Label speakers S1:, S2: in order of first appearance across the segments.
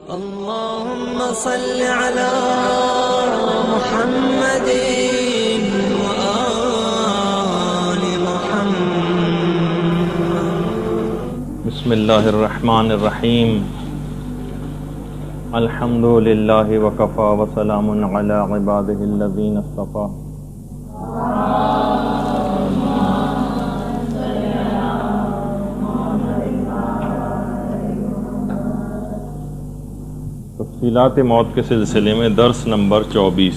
S1: اللهم صل على محمد وآل محمد.
S2: بسم اللہ الرحمن الرحیم. الحمد للہ وکفى وسلام علی عبادہ الذین اصطفى. تفصیلات موت کے سلسلے میں درس نمبر 24.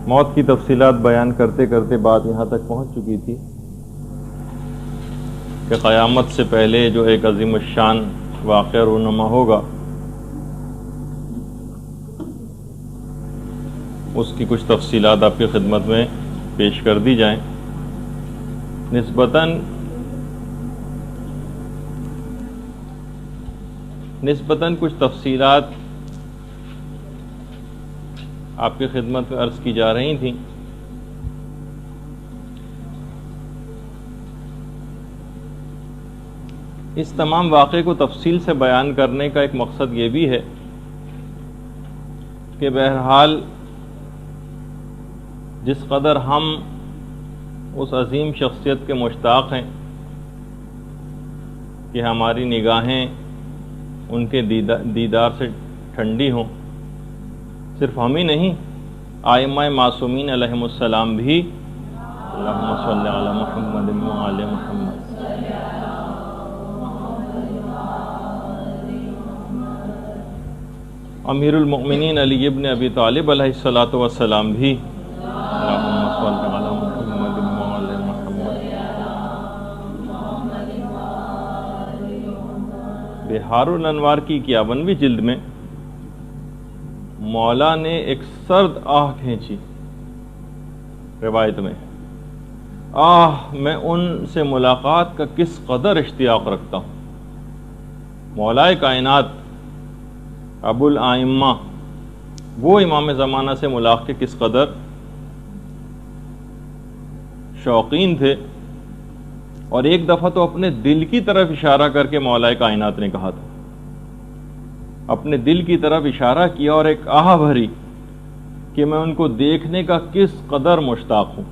S2: موت کی تفصیلات بیان کرتے کرتے بات یہاں تک پہنچ چکی تھی کہ قیامت سے پہلے جو ایک عظیم الشان واقعہ رونما ہوگا اس کی کچھ تفصیلات آپ کی خدمت میں پیش کر دی جائیں. نسبتاً کچھ تفصیلات آپ کی خدمت میں عرض کی جا رہی تھیں. اس تمام واقعے کو تفصیل سے بیان کرنے کا ایک مقصد یہ بھی ہے کہ بہرحال جس قدر ہم اس عظیم شخصیت کے مشتاق ہیں کہ ہماری نگاہیں ان کے دیدار سے ٹھنڈی ہوں، صرف ہم ہی نہیں، ائمہ معصومین علیہم السلام بھی. اللہم صلی علی محمد وآل محمد. امیر المؤمنین علی ابن ابی طالب علیہ الصلاۃ والسلام بھی. اللہم صلی علی محمد وآل محمد. بہار الانوار کی 51ویں جلد میں مولا نے ایک سرد آہ کھینچی روایت میں. میں ان سے ملاقات کا کس قدر اشتیاق رکھتا ہوں. مولا کائنات ابو الائمہ وہ امام زمانہ سے ملاقات کے کس قدر شوقین تھے، اور ایک دفعہ تو اپنے دل کی طرف اشارہ کر کے مولا کائنات نے کہا تھا، اپنے دل کی طرف اشارہ کیا اور ایک آہ بھری کہ میں ان کو دیکھنے کا کس قدر مشتاق ہوں.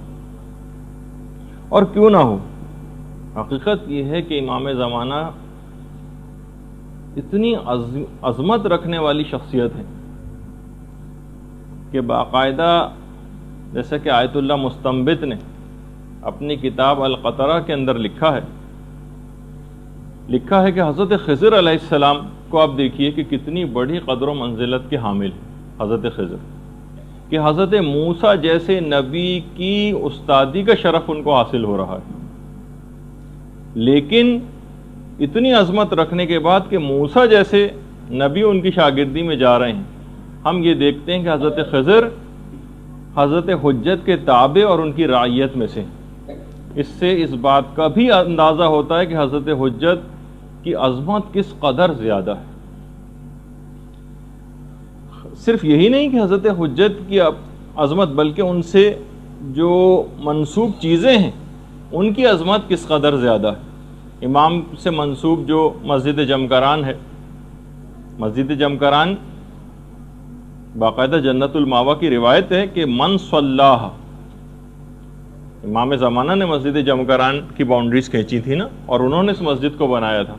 S2: اور کیوں نہ ہو، حقیقت یہ ہے کہ امام زمانہ اتنی عظمت رکھنے والی شخصیت ہے کہ باقاعدہ جیسا کہ آیت اللہ مستنبت نے اپنی کتاب القطرہ کے اندر لکھا ہے کہ حضرت خضر علیہ السلام کو آپ دیکھیے کہ کتنی بڑی قدر و منزلت کے حامل ہے حضرت خضر، کہ حضرت موسیٰ جیسے نبی کی استادی کا شرف ان کو حاصل ہو رہا ہے، لیکن اتنی عظمت رکھنے کے بعد کہ موسیٰ جیسے نبی ان کی شاگردی میں جا رہے ہیں، ہم یہ دیکھتے ہیں کہ حضرت خضر حضرت حجت کے تابع اور ان کی رعیت میں سے. اس سے اس بات کا بھی اندازہ ہوتا ہے کہ حضرت حجت کی عظمت کس قدر زیادہ ہے. صرف یہی نہیں کہ حضرت حجت کی عظمت، بلکہ ان سے جو منسوب چیزیں ہیں ان کی عظمت کس قدر زیادہ ہے. امام سے منسوب جو مسجد جمکران ہے، مسجد جمکران باقاعدہ جنت الماوا کی روایت ہے کہ من صلاح، امام زمانہ نے مسجد جمکران کی باؤنڈریز کھینچی تھی نا، اور انہوں نے اس مسجد کو بنایا تھا.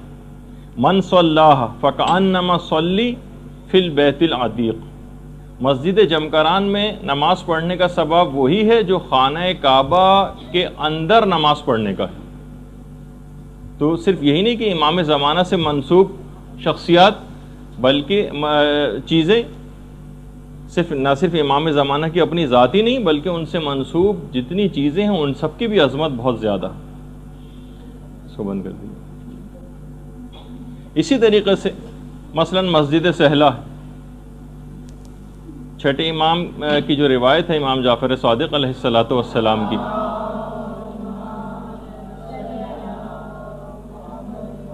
S2: من صلاح فکأنما صلی فی البیت العتیق. مسجد جمکران میں نماز پڑھنے کا سبب وہی ہے جو خانہ کعبہ کے اندر نماز پڑھنے کا ہے. تو صرف یہی نہیں کہ امام زمانہ سے منسوب شخصیات بلکہ چیزیں نہ صرف امام زمانہ کی اپنی ذاتی نہیں، بلکہ ان سے منسوب جتنی چیزیں ہیں ان سب کی بھی عظمت بہت زیادہ. اس کو بند کر دیں. اسی طریقے سے مثلا مسجد سہلہ، چھٹے امام کی جو روایت ہے امام جعفر صادق علیہ السلام کی،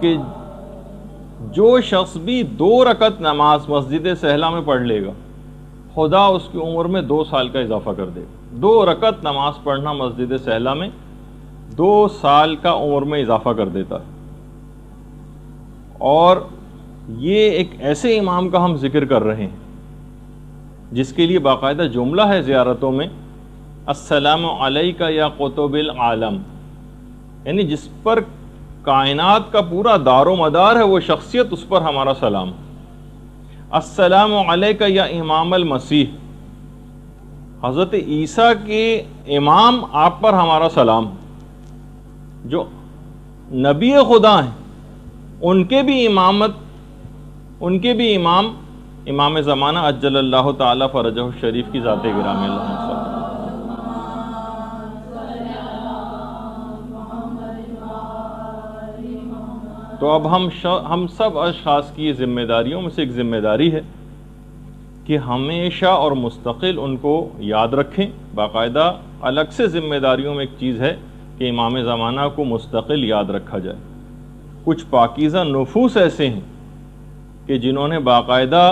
S2: کہ جو شخص بھی 2 رکعت نماز مسجد سہلہ میں پڑھ لے گا خدا اس کی عمر میں 2 سال کا اضافہ کر دے گا. 2 رکعت نماز پڑھنا مسجد سہلہ میں 2 سال کا عمر میں اضافہ کر دیتا ہے. اور یہ ایک ایسے امام کا ہم ذکر کر رہے ہیں جس کے لیے باقاعدہ جملہ ہے زیارتوں میں، السلام علیک یا قطب العالم، یعنی جس پر کائنات کا پورا دار و مدار ہے وہ شخصیت، اس پر ہمارا سلام۔ السلام علیک یا امام المسیح، حضرت عیسیٰ کے امام آپ پر ہمارا سلام، جو نبی خدا ہیں ان کے بھی امام زمانہ عجل اللہ تعالی فرجہ الشریف کی ذات گرامی اللہ صلی اللہ۔ تو اب ہم سب اشخاص کی ذمہ داریوں میں سے ایک ذمہ داری ہے کہ ہمیشہ اور مستقل ان کو یاد رکھیں۔ باقاعدہ الگ سے ذمہ داریوں میں ایک چیز ہے کہ امام زمانہ کو مستقل یاد رکھا جائے۔ کچھ پاکیزہ نفوس ایسے ہیں کہ جنہوں نے باقاعدہ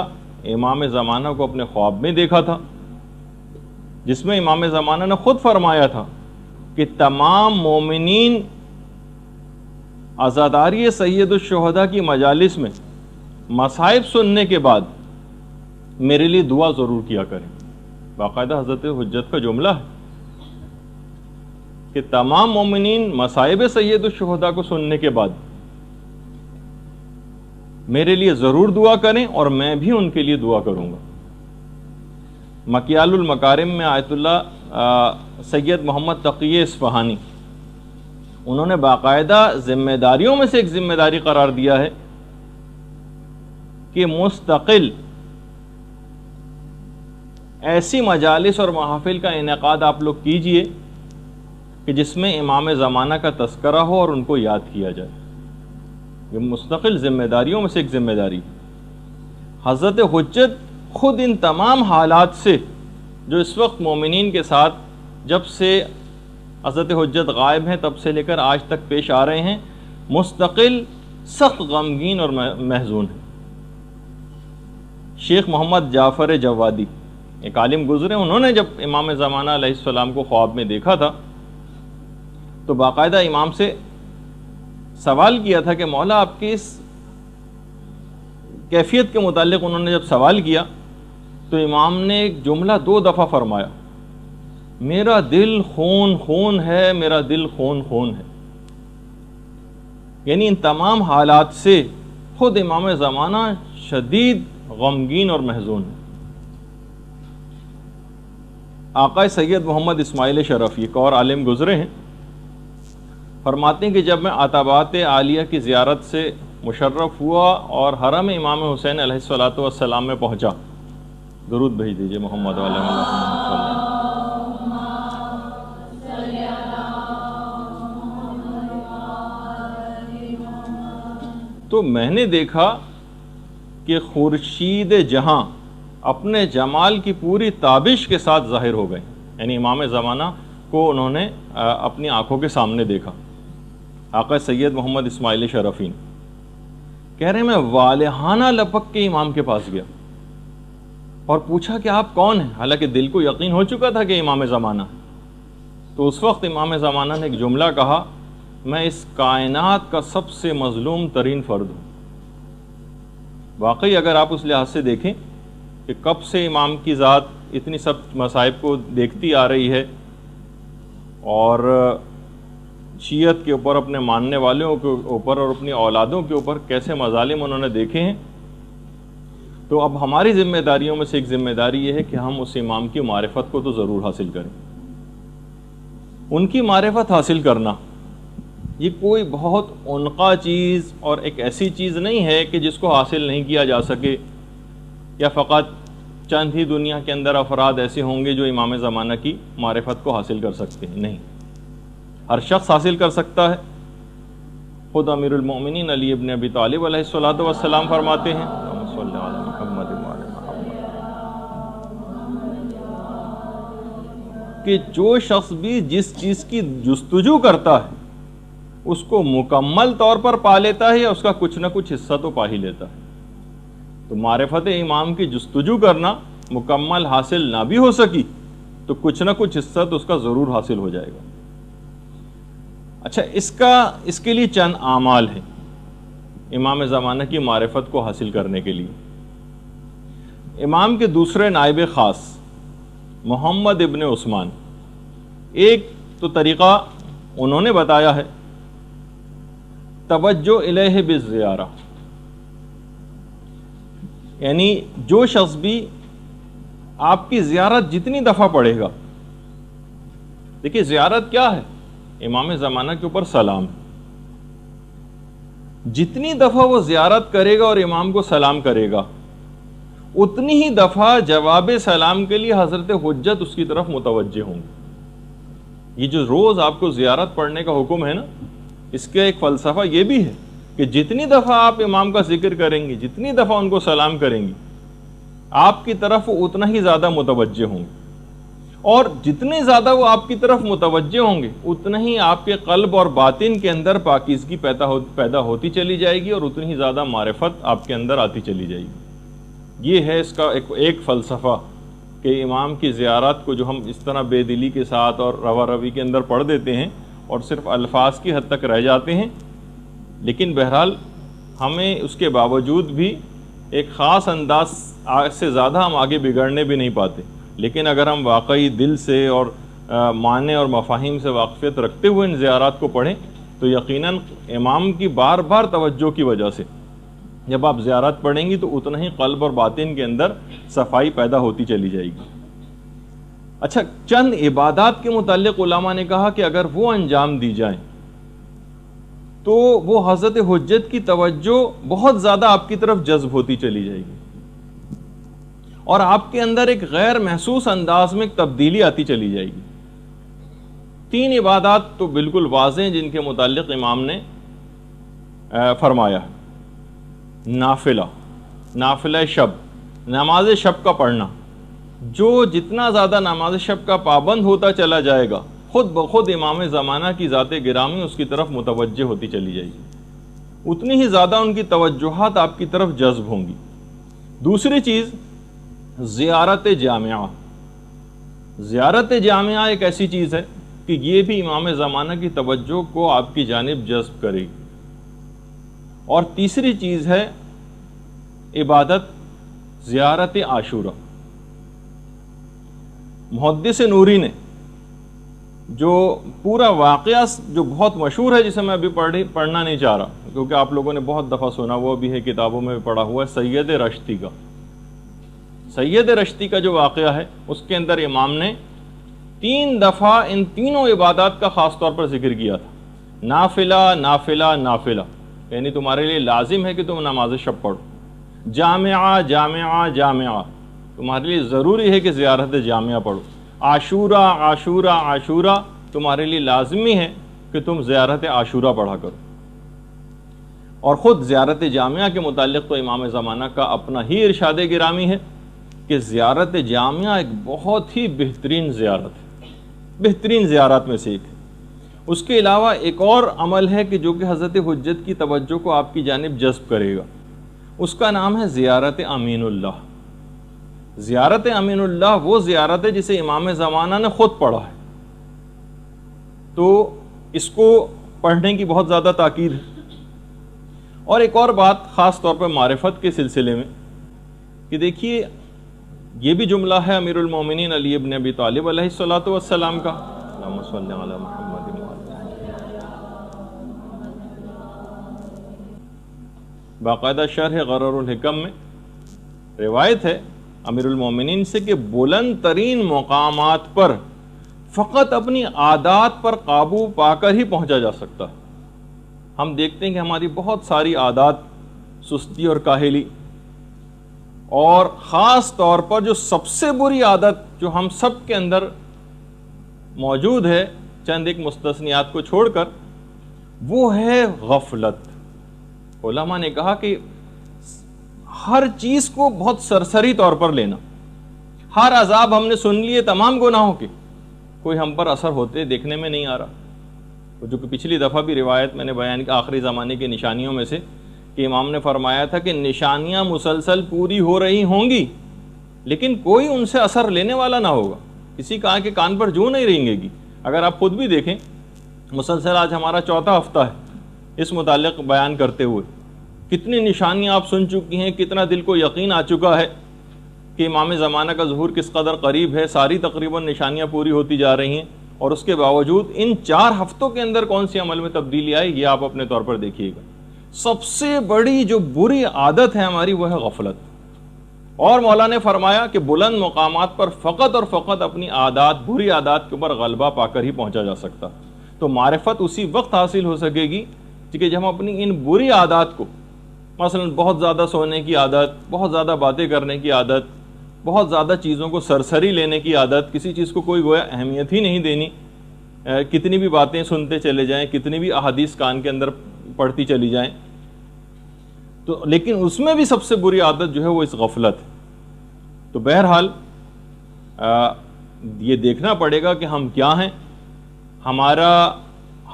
S2: امام زمانہ کو اپنے خواب میں دیکھا تھا، جس میں امام زمانہ نے خود فرمایا تھا کہ تمام مومنین عزاداری سید الشہداء کی مجالس میں مصائب سننے کے بعد میرے لیے دعا ضرور کیا کریں۔ باقاعدہ حضرت حجت کا جملہ ہے کہ تمام مومنین مصائب سید الشہداء کو سننے کے بعد میرے لیے ضرور دعا کریں اور میں بھی ان کے لیے دعا کروں گا۔ مکیال المکارم میں آیت اللہ سید محمد تقی اصفہانی، انہوں نے باقاعدہ ذمہ داریوں میں سے ایک ذمہ داری قرار دیا ہے کہ مستقل ایسی مجالس اور محافل کا انعقاد آپ لوگ کیجئے کہ جس میں امام زمانہ کا تذکرہ ہو اور ان کو یاد کیا جائے۔ یہ مستقل ذمہ داریوں میں سے ایک ذمہ داری۔ حضرت حجت خود ان تمام حالات سے جو اس وقت مومنین کے ساتھ جب سے حضرت حجت غائب ہیں تب سے لے کر آج تک پیش آ رہے ہیں، مستقل سخت غمگین اور محزون ہیں۔ شیخ محمد جعفر جوادی ایک عالم گزرے، انہوں نے جب امام زمانہ علیہ السلام کو خواب میں دیکھا تھا تو باقاعدہ امام سے سوال کیا تھا کہ مولا آپ کی اس کیفیت کے متعلق انہوں نے جب سوال کیا تو امام نے ایک جملہ 2 دفعہ فرمایا، میرا دل خون خون ہے، میرا دل خون خون ہے۔ یعنی ان تمام حالات سے خود امام زمانہ شدید غمگین اور محزون ہے۔ آقا سید محمد اسماعیل شرفی ایک اور عالم گزرے ہیں، فرماتے ہیں کہ جب میں عتبات عالیہ کی زیارت سے مشرف ہوا اور حرم امام حسین علیہ السلام میں پہنچا، درود بھیج دیجئے محمد علیہ وسلم، تو میں نے دیکھا کہ خورشید جہاں اپنے جمال کی پوری تابش کے ساتھ ظاہر ہو گئے، یعنی امام زمانہ کو انہوں نے اپنی آنکھوں کے سامنے دیکھا۔ آقا سید محمد اسماعیل شرفی کہہ رہے ہیں میں والہانہ لپک کے امام کے پاس گیا اور پوچھا کہ آپ کون ہیں، حالانکہ دل کو یقین ہو چکا تھا کہ امام زمانہ۔ تو اس وقت امام زمانہ نے ایک جملہ کہا، میں اس کائنات کا سب سے مظلوم ترین فرد ہوں۔ واقعی اگر آپ اس لحاظ سے دیکھیں کہ کب سے امام کی ذات اتنی سب مصائب کو دیکھتی آ رہی ہے اور شیعت کے اوپر، اپنے ماننے والوں کے اوپر اور اپنی اولادوں کے اوپر کیسے مظالم انہوں نے دیکھے ہیں، تو اب ہماری ذمہ داریوں میں سے ایک ذمہ داری یہ ہے کہ ہم اس امام کی معرفت کو تو ضرور حاصل کریں۔ ان کی معرفت حاصل کرنا یہ کوئی بہت عنقا چیز اور ایک ایسی چیز نہیں ہے کہ جس کو حاصل نہیں کیا جا سکے، یا فقط چند ہی دنیا کے اندر افراد ایسے ہوں گے جو امام زمانہ کی معرفت کو حاصل کر سکتے ہیں۔ نہیں، ہر شخص حاصل کر سکتا ہے۔ خود امیر المؤمنین علی ابن ابی طالب علیہ السلام فرماتے ہیں کہ جو شخص بھی جس چیز کی جستجو کرتا ہے اس کو مکمل طور پر پا لیتا ہے، یا اس کا کچھ نہ کچھ حصہ تو پا ہی لیتا ہے۔ تو معرفت امام کی جستجو کرنا مکمل حاصل نہ بھی ہو سکی تو کچھ نہ کچھ حصہ تو اس کا ضرور حاصل ہو جائے گا۔ اچھا، اس کے لیے چند اعمال ہیں۔ امام زمانہ کی معرفت کو حاصل کرنے کے لیے۔ امام کے دوسرے نائب خاص محمد ابن عثمان، ایک تو طریقہ انہوں نے بتایا ہے توجہ الیہ بالزیارہ، یعنی جو شخص بھی آپ کی زیارت جتنی دفعہ پڑھے گا، دیکھیے زیارت کیا ہے؟ امام زمانہ کے اوپر سلام، جتنی دفعہ وہ زیارت کرے گا اور امام کو سلام کرے گا، اتنی ہی دفعہ جواب سلام کے لیے حضرت حجت اس کی طرف متوجہ ہوں گے۔ یہ جو روز آپ کو زیارت پڑھنے کا حکم ہے نا، اس کا ایک فلسفہ یہ بھی ہے کہ جتنی دفعہ آپ امام کا ذکر کریں گے، جتنی دفعہ ان کو سلام کریں گے، آپ کی طرف اتنا ہی زیادہ متوجہ ہوں گے، اور جتنے زیادہ وہ آپ کی طرف متوجہ ہوں گے اتنا ہی آپ کے قلب اور باطن کے اندر پاکیزگی پیدا ہوتی چلی جائے گی، اور اتنی ہی زیادہ معرفت آپ کے اندر آتی چلی جائے گی۔ یہ ہے اس کا ایک فلسفہ کہ امام کی زیارت کو جو ہم اس طرح بے دلی کے ساتھ اور روا روی کے اندر پڑھ دیتے ہیں اور صرف الفاظ کی حد تک رہ جاتے ہیں، لیکن بہرحال ہمیں اس کے باوجود بھی ایک خاص انداز سے زیادہ ہم آگے بگڑنے بھی نہیں پاتے، لیکن اگر ہم واقعی دل سے اور معنی اور مفاہیم سے واقفیت رکھتے ہوئے ان زیارات کو پڑھیں تو یقیناً امام کی بار بار توجہ کی وجہ سے جب آپ زیارت پڑھیں گی تو اتنا ہی قلب اور باطن کے اندر صفائی پیدا ہوتی چلی جائے گی۔ اچھا، چند عبادات کے متعلق علماء نے کہا کہ اگر وہ انجام دی جائیں تو وہ حضرت حجت کی توجہ بہت زیادہ آپ کی طرف جذب ہوتی چلی جائے گی، اور آپ کے اندر ایک غیر محسوس انداز میں ایک تبدیلی آتی چلی جائے گی۔ 3 عبادات تو بالکل واضح ہیں جن کے متعلق امام نے فرمایا: نافلہ شب، نماز شب کا پڑھنا۔ جو جتنا زیادہ نماز شب کا پابند ہوتا چلا جائے گا، خود بخود امام زمانہ کی ذات گرامی اس کی طرف متوجہ ہوتی چلی جائے گی، اتنی ہی زیادہ ان کی توجہات آپ کی طرف جذب ہوں گی۔ دوسری چیز زیارت جامعہ۔ زیارت جامعہ ایک ایسی چیز ہے کہ یہ بھی امام زمانہ کی توجہ کو آپ کی جانب جذب کرے گی۔ اور تیسری چیز ہے عبادت زیارت عاشورہ۔ محدث نوری نے جو پورا واقعہ جو بہت مشہور ہے، جسے میں ابھی پڑھنا نہیں چاہ رہا کیونکہ آپ لوگوں نے بہت دفعہ سنا ہوا بھی ہے، کتابوں میں بھی پڑھا ہوا ہے، سید رشتی کا۔ سید رشتی کا جو واقعہ ہے اس کے اندر امام نے 3 دفعہ ان تینوں عبادات کا خاص طور پر ذکر کیا تھا: نافلہ نافلہ نافلہ، یعنی تمہارے لیے لازم ہے کہ تم نماز شب پڑھو، جامعہ جامعہ جامعہ، تمہارے لیے ضروری ہے کہ زیارت جامعہ پڑھو، عاشورہ عاشورہ عاشورہ، تمہارے لیے لازمی ہے کہ تم زیارت عاشورہ پڑھا کرو۔ اور خود زیارت جامعہ کے متعلق تو امام زمانہ کا اپنا ہی ارشاد گرامی ہے کہ زیارت جامعہ ایک بہت ہی بہترین زیارت ہے، بہترین زیارات میں سے ایک ہے۔ اس کے علاوہ ایک اور عمل ہے کہ جو کہ حضرت حجت کی توجہ کو آپ کی جانب جذب کرے گا، اس کا نام ہے زیارت امین اللہ۔ زیارت امین اللہ وہ زیارت ہے جسے امام زمانہ نے خود پڑھا ہے، تو اس کو پڑھنے کی بہت زیادہ تاکید ہے۔ اور ایک اور بات خاص طور پر معرفت کے سلسلے میں کہ دیکھیے یہ بھی جملہ ہے امیر المومنین علی ابن ابی طالب علیہ الصلوۃ والسلام کا، اللہم صلی علی محمد باقاعدہ شرح غرر الحکم میں روایت ہے امیر المومنین سے کہ بلند ترین مقامات پر فقط اپنی عادات پر قابو پا کر ہی پہنچا جا سکتا ہے۔ ہم دیکھتے ہیں کہ ہماری بہت ساری عادات، سستی اور کاہلی، اور خاص طور پر جو سب سے بری عادت جو ہم سب کے اندر موجود ہے، چند ایک مستثنیات کو چھوڑ کر، وہ ہے غفلت۔ علماء نے کہا کہ ہر چیز کو بہت سرسری طور پر لینا، ہر عذاب ہم نے سن لیے تمام گناہوں کے، کوئی ہم پر اثر ہوتے دیکھنے میں نہیں آ رہا۔ جو کہ پچھلی دفعہ بھی روایت میں نے بیان کی آخری زمانے کی نشانیوں میں سے کہ امام نے فرمایا تھا کہ نشانیاں مسلسل پوری ہو رہی ہوں گی لیکن کوئی ان سے اثر لینے والا نہ ہوگا، کسی کے کان پر جو نہیں رہیں گی۔ اگر آپ خود بھی دیکھیں، مسلسل آج ہمارا 4تھا ہفتہ ہے اس متعلق بیان کرتے ہوئے کتنی نشانیاں آپ سن چکی ہیں، کتنا دل کو یقین آ چکا ہے کہ امام زمانہ کا ظہور کس قدر قریب ہے، ساری تقریباً نشانیاں پوری ہوتی جا رہی ہیں، اور اس کے باوجود ان 4 ہفتوں کے اندر کون سی عمل میں تبدیلی آئی، یہ آپ اپنے طور پر دیکھیے گا۔ سب سے بڑی جو بری عادت ہے ہماری وہ ہے غفلت، اور مولا نے فرمایا کہ بلند مقامات پر فقط اور فقط اپنی عادات، بری عادات کے اوپر غلبہ پا کر ہی پہنچا جا سکتا۔ تو معرفت اسی وقت حاصل ہو سکے گی کہ جب ہم اپنی ان بری عادات کو، مثلا بہت زیادہ سونے کی عادت، بہت زیادہ باتیں کرنے کی عادت، بہت زیادہ چیزوں کو سرسری لینے کی عادت، کسی چیز کو کوئی گویا اہمیت ہی نہیں دینی، کتنی بھی باتیں سنتے چلے جائیں، کتنی بھی احادیث کان کے اندر پڑھتی چلی جائیں، تو لیکن اس میں بھی سب سے بری عادت جو ہے وہ اس غفلت ہے۔ تو بہرحال یہ دیکھنا پڑے گا کہ ہم کیا ہیں، ہمارا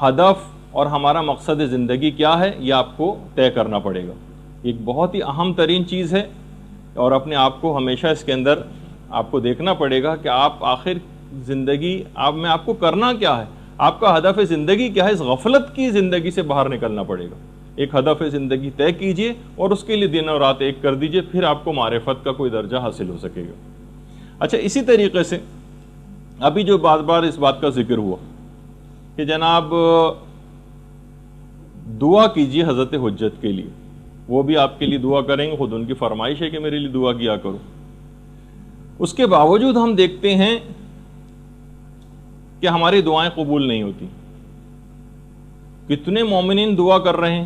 S2: ہدف اور ہمارا مقصد زندگی کیا ہے، یہ آپ کو طے کرنا پڑے گا۔ ایک بہت ہی اہم ترین چیز ہے، اور اپنے آپ کو ہمیشہ اس کے اندر آپ کو دیکھنا پڑے گا کہ آپ آخر زندگی میں آپ کو کرنا کیا ہے، آپ کا ہدف زندگی کیا ہے۔ اس غفلت کی زندگی سے باہر نکلنا پڑے گا، ایک ہدف زندگی طے کیجئے اور اس کے لیے دن اور رات ایک کر دیجئے، پھر آپ کو معرفت کا کوئی درجہ حاصل ہو سکے گا۔ اچھا، اسی طریقے سے ابھی جو بار بار اس بات کا ذکر ہوا کہ جناب دعا کیجئے حضرت حجت کے لیے، وہ بھی آپ کے لیے دعا کریں گے، خود ان کی فرمائش ہے کہ میرے لیے دعا کیا کرو۔ اس کے باوجود ہم دیکھتے ہیں کہ ہماری دعائیں قبول نہیں ہوتی۔ کتنے مومنین دعا کر رہے ہیں،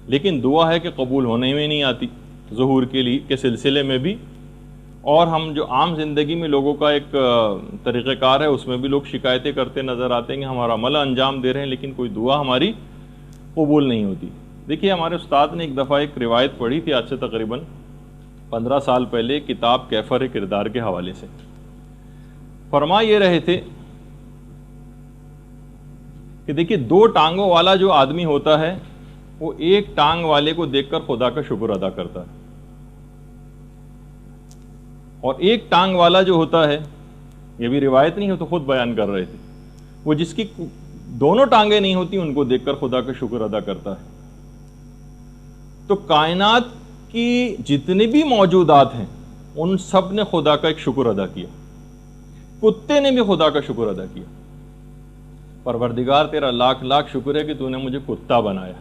S2: لیکن دعا ہے کہ قبول ہونے میں نہیں آتی، ظہور کے سلسلے میں بھی، اور ہم جو عام زندگی میں لوگوں کا ایک طریقہ کار ہے اس میں بھی لوگ شکایتیں کرتے نظر آتے ہیں کہ ہمارا عمل انجام دے رہے ہیں لیکن کوئی دعا ہماری قبول نہیں ہوتی۔ دیکھیے، ہمارے استاد نے ایک دفعہ ایک روایت پڑھی تھی، آج سے تقریباً 15 سال پہلے، کتاب کیفر کردار کے حوالے سے۔ فرما یہ رہے تھے کہ دیکھیے، 2 ٹانگوں والا جو آدمی ہوتا ہے وہ ایک ٹانگ والے کو دیکھ کر خدا کا شکر ادا کرتا ہے، اور ایک ٹانگ والا جو ہوتا ہے، یہ بھی روایت نہیں ہے تو خود بیان کر رہے تھے، وہ جس کی دونوں ٹانگیں نہیں ہوتی ان کو دیکھ کر خدا کا شکر ادا کرتا ہے۔ تو کائنات کی جتنی بھی موجودات ہیں ان سب نے خدا کا ایک شکر ادا کیا، کتے نے بھی خدا کا شکر ادا کیا، پروردگار تیرا لاکھ لاکھ شکر ہے کہ تو نے مجھے کتا بنایا۔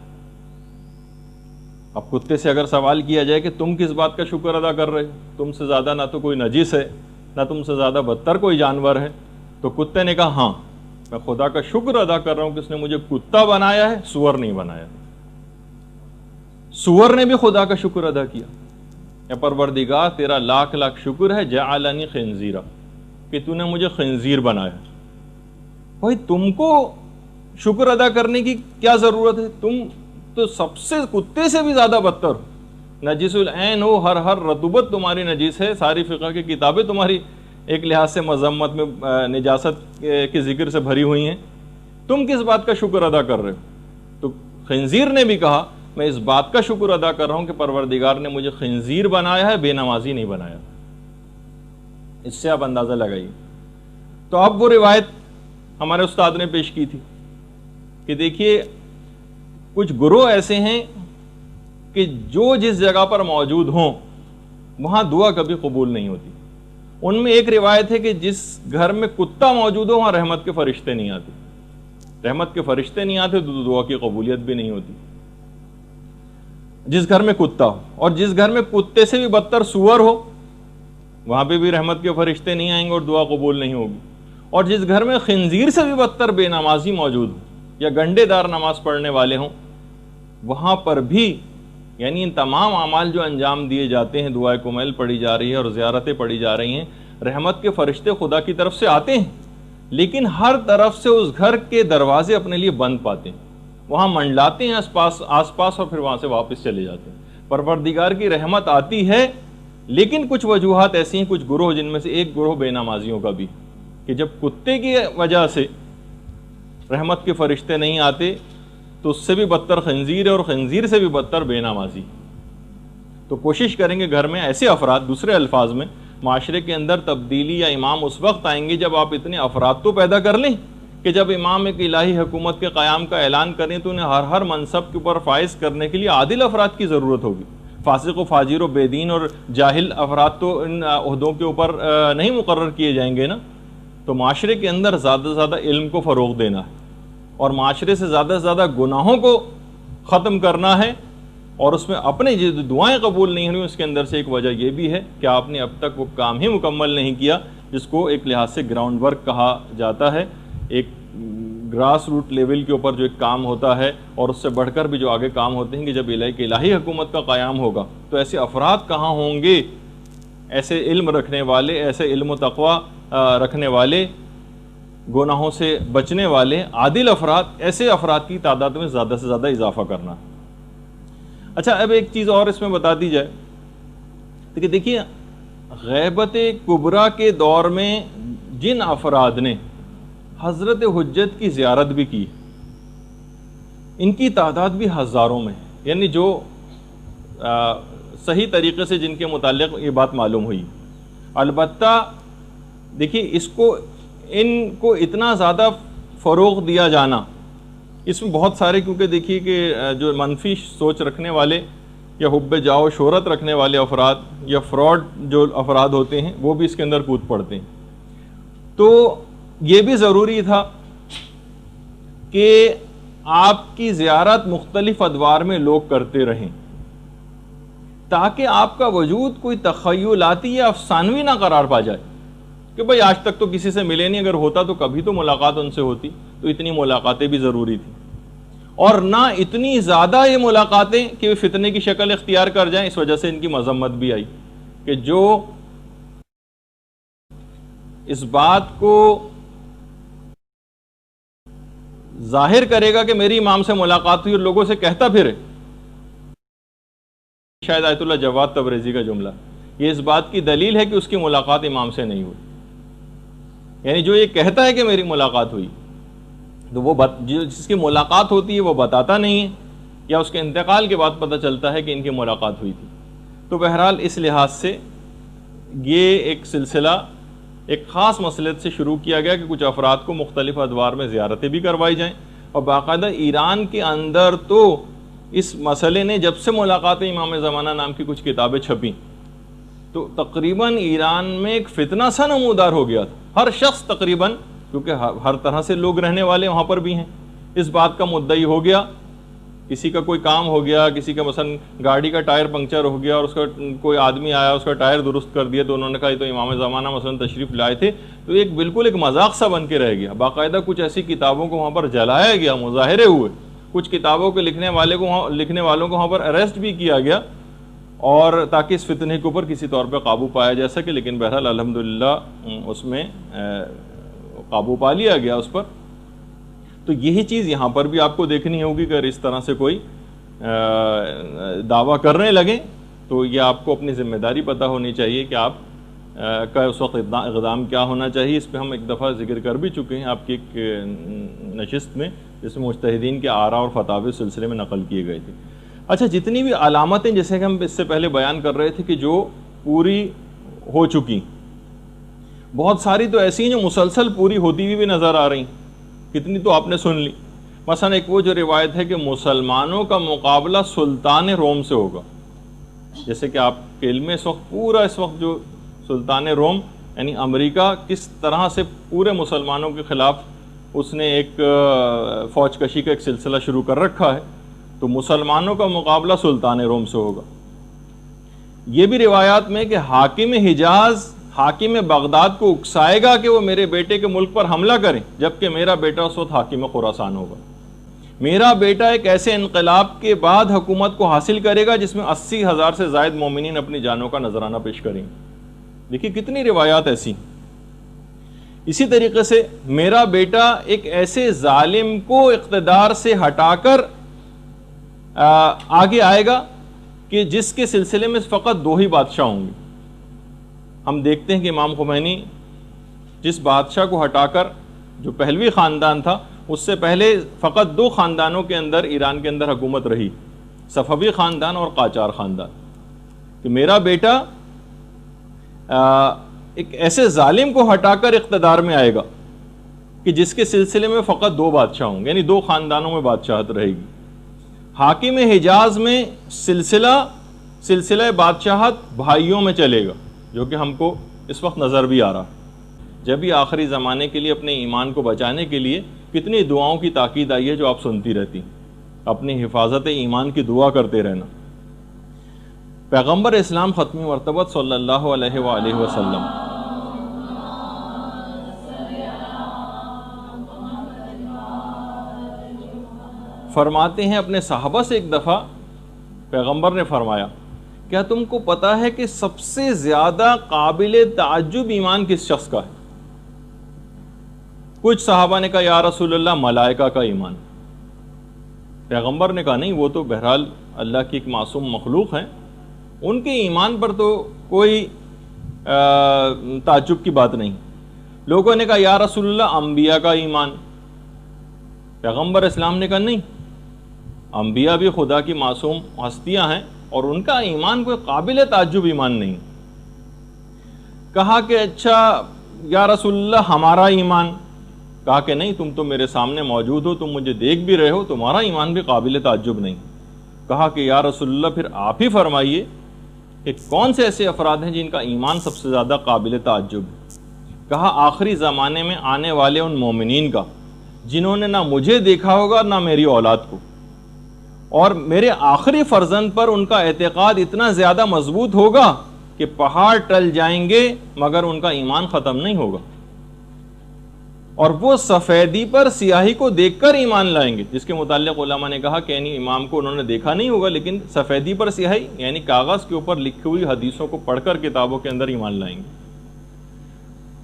S2: اب کتے سے اگر سوال کیا جائے کہ تم کس بات کا شکر ادا کر رہے ہو، تم سے زیادہ نہ تو کوئی نجس ہے، نہ تم سے زیادہ بدتر کوئی جانور ہے، تو کتے نے کہا ہاں، میں خدا کا شکر ادا کر رہا ہوں کہ اس نے مجھے کتا بنایا ہے، سور نہیں بنایا۔ سور نے بھی خدا کا شکر ادا کیا، یا پروردگار تیرا لاکھ لاکھ شکر ہے جعلنی خنزیرا، کہ تو نے مجھے خنزیر بنایا۔ بھائی، تم کو شکر ادا کرنے کی کیا ضرورت ہے؟ تم تو سب سے کتے سے بھی زیادہ بدتر ہو، نجس العین ہو، ہر رطوبت تمہاری نجس ہے، ساری فقہ کی کتابیں تمہاری ایک لحاظ سے مذمت میں نجاست کے ذکر سے بھری ہوئی ہیں، تم کس بات کا شکر ادا کر رہے ہو؟ تو خنزیر نے بھی کہا میں اس بات کا شکر ادا کر رہا ہوں کہ پروردگار نے مجھے خنزیر بنایا ہے، بے نمازی نہیں بنایا۔ اس سے آپ اندازہ لگائیے۔ تو اب وہ روایت ہمارے استاد نے پیش کی تھی کہ دیکھیے، کچھ گروہ ایسے ہیں کہ جو جس جگہ پر موجود ہوں وہاں دعا کبھی قبول نہیں ہوتی۔ ان میں ایک روایت ہے کہ جس گھر میں کتا موجود ہو وہاں رحمت کے فرشتے نہیں آتے، رحمت کے فرشتے نہیں آتے تو دعا کی قبولیت بھی نہیں ہوتی۔ جس گھر میں کتا ہو، اور جس گھر میں کتے سے بھی بدتر سور ہو، وہاں پہ بھی رحمت کے فرشتے نہیں آئیں گے اور دعا قبول نہیں ہوگی۔ اور جس گھر میں خنزیر سے بھی بدتر بے نمازی موجود ہو یا گنڈے دار نماز پڑھنے والے ہوں، وہاں پر بھی یعنی ان تمام اعمال جو انجام دیے جاتے ہیں، دعائے کمیل پڑھی جا رہی ہے اور زیارتیں پڑھی جا رہی ہیں، رحمت کے فرشتے خدا کی طرف سے آتے ہیں، لیکن ہر طرف سے اس گھر کے دروازے اپنے لیے بند پاتے ہیں، وہاں منڈلاتے ہیں آس پاس اور پھر وہاں سے واپس چلے جاتے ہیں۔ پروردگار کی رحمت آتی ہے، لیکن کچھ وجوہات ایسی ہیں، کچھ گروہ، جن میں سے ایک گروہ بے نمازیوں کا بھی، کہ جب کتے کی وجہ سے رحمت کے فرشتے نہیں آتے تو اس سے بھی بدتر خنزیر ہے، اور خنزیر سے بھی بدتر بے نمازی۔ تو کوشش کریں گے گھر میں ایسے افراد، دوسرے الفاظ میں معاشرے کے اندر تبدیلی یا امام اس وقت آئیں گے جب آپ اتنے افراد تو پیدا کر لیں کہ کہ جب امام ایک الہی حکومت کے قیام کا اعلان کریں تو انہیں ہر منصب کے اوپر فائز کرنے کے لیے عادل افراد کی ضرورت ہوگی. فاسق و فاجر و بے دین اور جاہل افراد تو ان عہدوں کے اوپر نہیں مقرر کیے جائیں گے نا. تو معاشرے کے اندر زیادہ سے زیادہ علم کو فروغ دینا ہے اور معاشرے سے زیادہ گناہوں کو ختم کرنا ہے. اور اس میں اپنے جو دعائیں قبول نہیں ہوئی اس کے اندر سے ایک وجہ یہ بھی ہے کہ آپ نے اب تک وہ کام ہی مکمل نہیں کیا جس کو ایک لحاظ سے گراؤنڈ ورک کہا جاتا ہے. ایک گراس روٹ لیول کے اوپر جو ایک کام ہوتا ہے اور اس سے بڑھ کر بھی جو آگے کام ہوتے ہیں کہ جب الہی حکومت کا قیام ہوگا تو ایسے افراد کہاں ہوں گے، ایسے علم رکھنے والے، ایسے علم و تقوی رکھنے والے، گناہوں سے بچنے والے عادل افراد، ایسے افراد کی تعداد میں زیادہ سے زیادہ اضافہ کرنا. اچھا اب ایک چیز اور اس میں بتا دی جائے کہ دیکھیے غیبت کبریٰ کے دور میں جن افراد نے حضرت حجت کی زیارت بھی کی ان کی تعداد بھی ہزاروں میں ہے، یعنی جو صحیح طریقے سے جن کے متعلق یہ بات معلوم ہوئی. البتہ دیکھیے ان کو اتنا زیادہ فروغ دیا جانا، اس میں بہت سارے کیونکہ دیکھیے کہ جو منفی سوچ رکھنے والے یا حب جاؤ شہرت رکھنے والے افراد یا فراڈ جو افراد ہوتے ہیں وہ بھی اس کے اندر کود پڑتے ہیں. تو یہ بھی ضروری تھا کہ آپ کی زیارت مختلف ادوار میں لوگ کرتے رہیں تاکہ آپ کا وجود کوئی تخیلاتی یا افسانوی نہ قرار پا جائے کہ بھئی آج تک تو کسی سے ملے نہیں، اگر ہوتا تو کبھی تو ملاقات ان سے ہوتی. تو اتنی ملاقاتیں بھی ضروری تھیں اور نہ اتنی زیادہ یہ ملاقاتیں کہ فتنے کی شکل اختیار کر جائیں. اس وجہ سے ان کی مذمت بھی آئی کہ جو اس بات کو ظاہر کرے گا کہ میری امام سے ملاقات ہوئی اور لوگوں سے کہتا پھرے، شاید آیت اللہ جواد تبریزی کا جملہ، یہ اس بات کی دلیل ہے کہ اس کی ملاقات امام سے نہیں ہوئی. یعنی جو یہ کہتا ہے کہ میری ملاقات ہوئی تو وہ جس کی ملاقات ہوتی ہے وہ بتاتا نہیں ہے یا اس کے انتقال کے بعد پتہ چلتا ہے کہ ان کی ملاقات ہوئی تھی. تو بہرحال اس لحاظ سے یہ ایک سلسلہ ایک خاص مصلحت سے شروع کیا گیا کہ کچھ افراد کو مختلف ادوار میں زیارتیں بھی کروائی جائیں. اور باقاعدہ ایران کے اندر تو اس مسئلے نے جب سے ملاقات امام زمانہ نام کی کچھ کتابیں چھپیں تو تقریباً ایران میں ایک فتنہ سا نمودار ہو گیا تھا. ہر شخص تقریباً، کیونکہ ہر طرح سے لوگ رہنے والے وہاں پر بھی ہیں، اس بات کا مدعی ہو گیا. کسی کا کوئی کام ہو گیا، کسی کا مثلا گاڑی کا ٹائر پنکچر ہو گیا اور اس کا کوئی آدمی آیا اس کا ٹائر درست کر دیا تو انہوں نے کہا یہ تو امام زمانہ مثلا تشریف لائے تھے. تو ایک بالکل ایک مذاق سا بن کے رہ گیا. باقاعدہ کچھ ایسی کتابوں کو وہاں پر جلایا گیا، مظاہرے ہوئے، کچھ کتابوں کے لکھنے والوں کو وہاں پر اریسٹ بھی کیا گیا اور تاکہ اس فتنے کے اوپر کسی طور پہ قابو پایا جا سکے. لیکن بہرحال الحمدللہ اس میں قابو پا لیا گیا اس پر. تو یہی چیز یہاں پر بھی آپ کو دیکھنی ہوگی کہ اگر اس طرح سے کوئی دعویٰ کرنے لگیں تو یہ آپ کو اپنی ذمہ داری پتہ ہونی چاہیے کہ آپ کا اس وقت اقدام کیا ہونا چاہیے. اس پہ ہم ایک دفعہ ذکر کر بھی چکے ہیں آپ کی ایک نشست میں جس میں مجتہدین کے آراء اور فتاوی سلسلے میں نقل کیے گئے تھے. اچھا جتنی بھی علامتیں جیسے کہ ہم اس سے پہلے بیان کر رہے تھے کہ جو پوری ہو چکی، بہت ساری تو ایسی ہیں جو مسلسل پوری ہوتی ہوئی بھی نظر آ رہی ہیں. کتنی تو آپ نے سن لی. مثلا ایک وہ جو روایت ہے کہ مسلمانوں کا مقابلہ سلطان روم سے ہوگا. جیسے کہ آپ کے علم میں اس وقت جو سلطان روم یعنی امریکہ کس طرح سے پورے مسلمانوں کے خلاف اس نے ایک فوج کشی کا ایک سلسلہ شروع کر رکھا ہے. تو مسلمانوں کا مقابلہ سلطان روم سے ہوگا. یہ بھی روایات میں کہ حاکم حجاز حاکم بغداد کو اکسائے گا کہ وہ میرے بیٹے کے ملک پر حملہ کریں، جبکہ میرا بیٹا اس وقت حاکم خراسان ہوگا. میرا بیٹا ایک ایسے انقلاب کے بعد حکومت کو حاصل کرے گا جس میں 80,000 سے زائد مومنین اپنی جانوں کا نذرانہ پیش کریں گے. دیکھیے کتنی روایات ایسی. اسی طریقے سے میرا بیٹا ایک ایسے ظالم کو اقتدار سے ہٹا کر آگے آئے گا کہ جس کے سلسلے میں فقط 2 ہی بادشاہ ہوں گے. ہم دیکھتے ہیں کہ امام خمینی جس بادشاہ کو ہٹا کر جو پہلوی خاندان تھا اس سے پہلے فقط 2 خاندانوں کے اندر ایران کے اندر حکومت رہی، صفوی خاندان اور قاجار خاندان. کہ میرا بیٹا ایک ایسے ظالم کو ہٹا کر اقتدار میں آئے گا کہ جس کے سلسلے میں فقط 2 بادشاہ ہوں گے، یعنی 2 خاندانوں میں بادشاہت رہے گی۔ حاکم حجاز میں سلسلہ بادشاہت بھائیوں میں چلے گا، جو کہ ہم کو اس وقت نظر بھی آ رہا۔ جب بھی آخری زمانے کے لیے اپنے ایمان کو بچانے کے لیے کتنی دعاؤں کی تاکید آئی ہے جو آپ سنتی رہتی، اپنی حفاظت ایمان کی دعا کرتے رہنا۔ پیغمبر اسلام ختمی مرتبہ صلی اللہ علیہ وآلہ وسلم فرماتے ہیں اپنے صحابہ سے، ایک دفعہ پیغمبر نے فرمایا، کیا تم کو پتا ہے کہ سب سے زیادہ قابل تعجب ایمان کس شخص کا ہے؟ کچھ صحابہ نے کہا یا رسول اللہ ملائکہ کا ایمان۔ پیغمبر نے کہا نہیں، وہ تو بہرحال اللہ کی ایک معصوم مخلوق ہیں، ان کے ایمان پر تو کوئی تعجب کی بات نہیں۔ لوگوں نے کہا یا رسول اللہ انبیاء کا ایمان۔ پیغمبر اسلام نے کہا نہیں، انبیاء بھی خدا کی معصوم ہستیاں ہیں اور ان کا ایمان کوئی قابل تعجب ایمان نہیں۔ کہا کہ اچھا یا رسول اللہ ہمارا ایمان؟ کہا کہ نہیں، تم تو میرے سامنے موجود ہو، تم مجھے دیکھ بھی رہے ہو، تمہارا ایمان بھی قابل تعجب نہیں۔ کہا کہ یا رسول اللہ پھر آپ ہی فرمائیے کہ کون سے ایسے افراد ہیں جن کا ایمان سب سے زیادہ قابل تعجب ہے؟ کہا آخری زمانے میں آنے والے ان مومنین کا جنہوں نے نہ مجھے دیکھا ہوگا نہ میری اولاد کو، اور میرے آخری فرزند پر ان کا اعتقاد اتنا زیادہ مضبوط ہوگا کہ پہاڑ ٹل جائیں گے مگر ان کا ایمان ختم نہیں ہوگا، اور وہ سفیدی پر سیاہی کو دیکھ کر ایمان لائیں گے، جس کے متعلق علماء نے کہا کہ یعنی امام کو انہوں نے دیکھا نہیں ہوگا لیکن سفیدی پر سیاہی یعنی کاغذ کے اوپر لکھی ہوئی حدیثوں کو پڑھ کر کتابوں کے اندر ایمان لائیں گے۔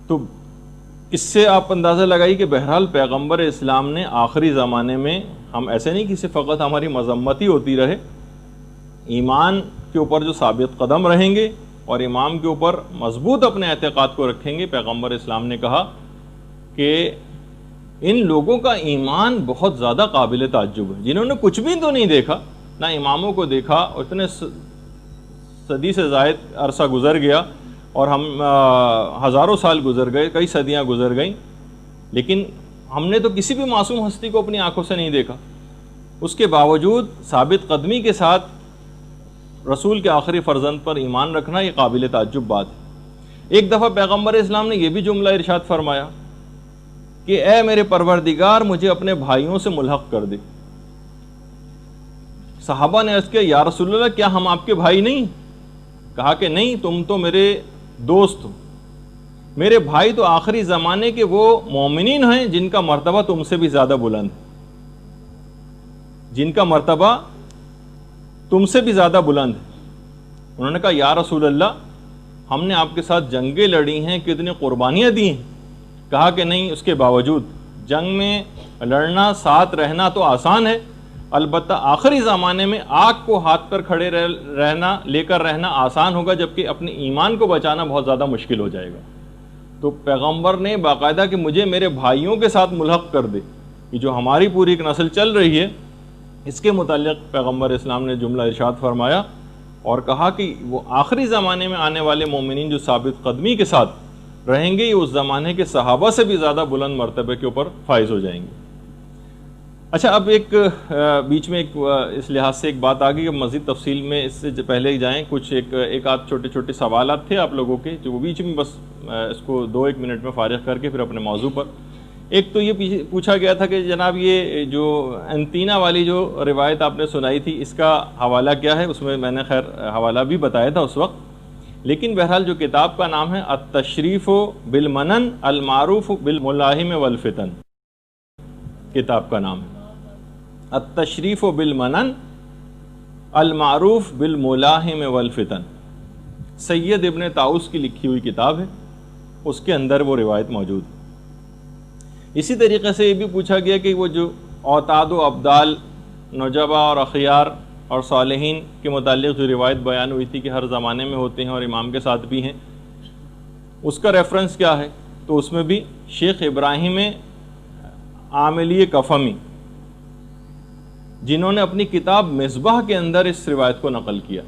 S2: تو اس سے آپ اندازہ لگائی کہ بہرحال پیغمبر اسلام نے آخری زمانے میں، ہم ایسے نہیں کہ صرف فقط ہماری مذمت ہی ہوتی رہے، ایمان کے اوپر جو ثابت قدم رہیں گے اور امام کے اوپر مضبوط اپنے اعتقاد کو رکھیں گے، پیغمبر اسلام نے کہا کہ ان لوگوں کا ایمان بہت زیادہ قابل تعجب ہے، جنہوں نے کچھ بھی تو نہیں دیکھا، نہ اماموں کو دیکھا، اور اتنے صدی سے زائد عرصہ گزر گیا اور ہم ہزاروں سال گزر گئے، کئی صدیاں گزر گئیں، لیکن ہم نے تو کسی بھی معصوم ہستی کو اپنی آنکھوں سے نہیں دیکھا، اس کے باوجود ثابت قدمی کے ساتھ رسول کے آخری فرزند پر ایمان رکھنا یہ قابل تعجب بات ہے۔ ایک دفعہ پیغمبر اسلام نے یہ بھی جملہ ارشاد فرمایا کہ اے میرے پروردگار مجھے اپنے بھائیوں سے ملحق کر دے۔ صحابہ نے عرض کیا یا رسول اللہ کیا ہم آپ کے بھائی نہیں؟ کہا کہ نہیں، تم تو میرے دوست ہو، میرے بھائی تو آخری زمانے کے وہ مومنین ہیں جن کا مرتبہ تم سے بھی زیادہ بلند ہے، جن کا مرتبہ تم سے بھی زیادہ بلند ہے۔ انہوں نے کہا یا رسول اللہ ہم نے آپ کے ساتھ جنگیں لڑی ہیں، کتنی قربانیاں دی ہیں۔ کہا کہ نہیں، اس کے باوجود جنگ میں لڑنا، ساتھ رہنا تو آسان ہے، البتہ آخری زمانے میں آگ کو ہاتھ پر کھڑے رہنا، لے کر رہنا آسان ہوگا، جبکہ اپنے ایمان کو بچانا بہت زیادہ مشکل ہو جائے گا۔ تو پیغمبر نے باقاعدہ کہ مجھے میرے بھائیوں کے ساتھ ملحق کر دے، کہ جو ہماری پوری ایک نسل چل رہی ہے، اس کے متعلق پیغمبر اسلام نے جملہ ارشاد فرمایا اور کہا کہ وہ آخری زمانے میں آنے والے مومنین جو ثابت قدمی کے ساتھ رہیں گے، یہ اس زمانے کے صحابہ سے بھی زیادہ بلند مرتبے کے اوپر فائز ہو جائیں گے۔ اچھا، اب ایک بیچ میں اس لحاظ سے ایک بات آ گئی کہ مزید تفصیل میں اس سے پہلے ہی جائیں، کچھ ایک آدھ چھوٹے چھوٹے سوالات تھے آپ لوگوں کے، جو وہ بیچ میں بس اس کو 2-1 منٹ میں فارغ کر کے پھر اپنے موضوع پر۔ ایک تو یہ پوچھا گیا تھا کہ جناب یہ جو انتینا والی جو روایت آپ نے سنائی تھی، اس کا حوالہ کیا ہے؟ اس میں نے خیر حوالہ بھی بتایا تھا اس وقت، لیکن بہرحال جو کتاب کا نام ہے التشریف بالمنن المعروف بالملاحم والفتن، کتاب کا نام ہے التشریف بالمنن المعروف بالملاحم والفتن، سید ابن طاؤس کی لکھی ہوئی کتاب ہے، اس کے اندر وہ روایت موجود ہے۔ اسی طریقے سے یہ بھی پوچھا گیا کہ وہ جو اوتاد و ابدال، نجبا اور اخیار اور صالحین کے متعلق جو روایت بیان ہوئی تھی کہ ہر زمانے میں ہوتے ہیں اور امام کے ساتھ بھی ہیں، اس کا ریفرنس کیا ہے؟ تو اس میں بھی شیخ ابراہیم عاملی کفمی، جنہوں نے اپنی کتاب مصباح کے اندر اس روایت کو نقل کیا۔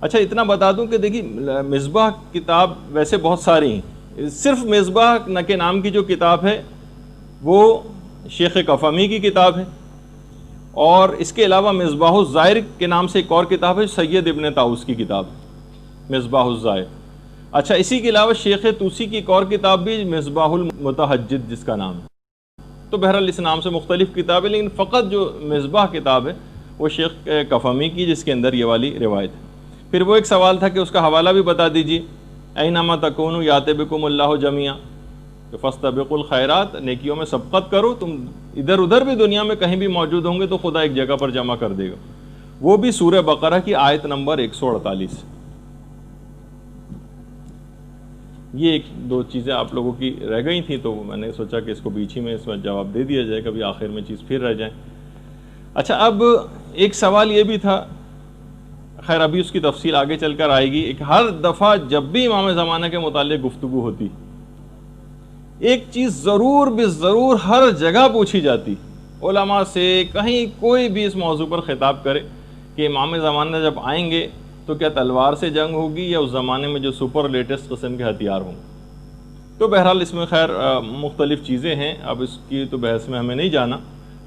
S2: اچھا، اتنا بتا دوں کہ دیکھیے مصباح کتاب ویسے بہت ساری ہیں، صرف مصباح کے نام کی جو کتاب ہے وہ شیخ کفمی کی کتاب ہے، اور اس کے علاوہ مصباح الزائر کے نام سے ایک اور کتاب ہے سید ابن طاؤس کی کتاب مصباح الزائر۔ اچھا، اسی کے علاوہ شیخ طوسی کی ایک اور کتاب بھی مصباح المتہجد جس کا نام ہے۔ تو بہرحال اس نام سے مختلف کتابیں، لیکن فقط جو مصباح کتاب ہے وہ شیخ کفمی کی، جس کے اندر یہ والی روایت ہے۔ پھر وہ ایک سوال تھا کہ اس کا حوالہ بھی بتا دیجیے، اینما تکونوا یات بکم اللہ جمیعا، فاستبقوا الخیرات، نیکیوں میں سبقت کرو، تم ادھر ادھر بھی دنیا میں کہیں بھی موجود ہوں گے تو خدا ایک جگہ پر جمع کر دے گا۔ وہ بھی سورہ بقرہ کی آیت نمبر 148۔ یہ ایک دو چیزیں آپ لوگوں کی رہ گئی تھیں تو میں نے سوچا کہ اس کو بیچ ہی میں اس میں جواب دے دیا جائے، کبھی آخر میں چیز پھر رہ جائیں۔ اچھا، اب ایک سوال یہ بھی تھا، خیر ابھی اس کی تفصیل آگے چل کر آئے گی، ایک ہر دفعہ جب بھی امام زمانہ کے متعلق گفتگو ہوتی ایک چیز ضرور ضرور ہر جگہ پوچھی جاتی علماء سے، کہیں کوئی بھی اس موضوع پر خطاب کرے کہ امام زمانہ جب آئیں گے تو کیا تلوار سے جنگ ہوگی یا اس زمانے میں جو سپر لیٹسٹ قسم کے ہتھیار ہوں گے۔ تو بہرحال اس میں خیر مختلف چیزیں ہیں، اب اس کی تو بحث میں ہمیں نہیں جانا،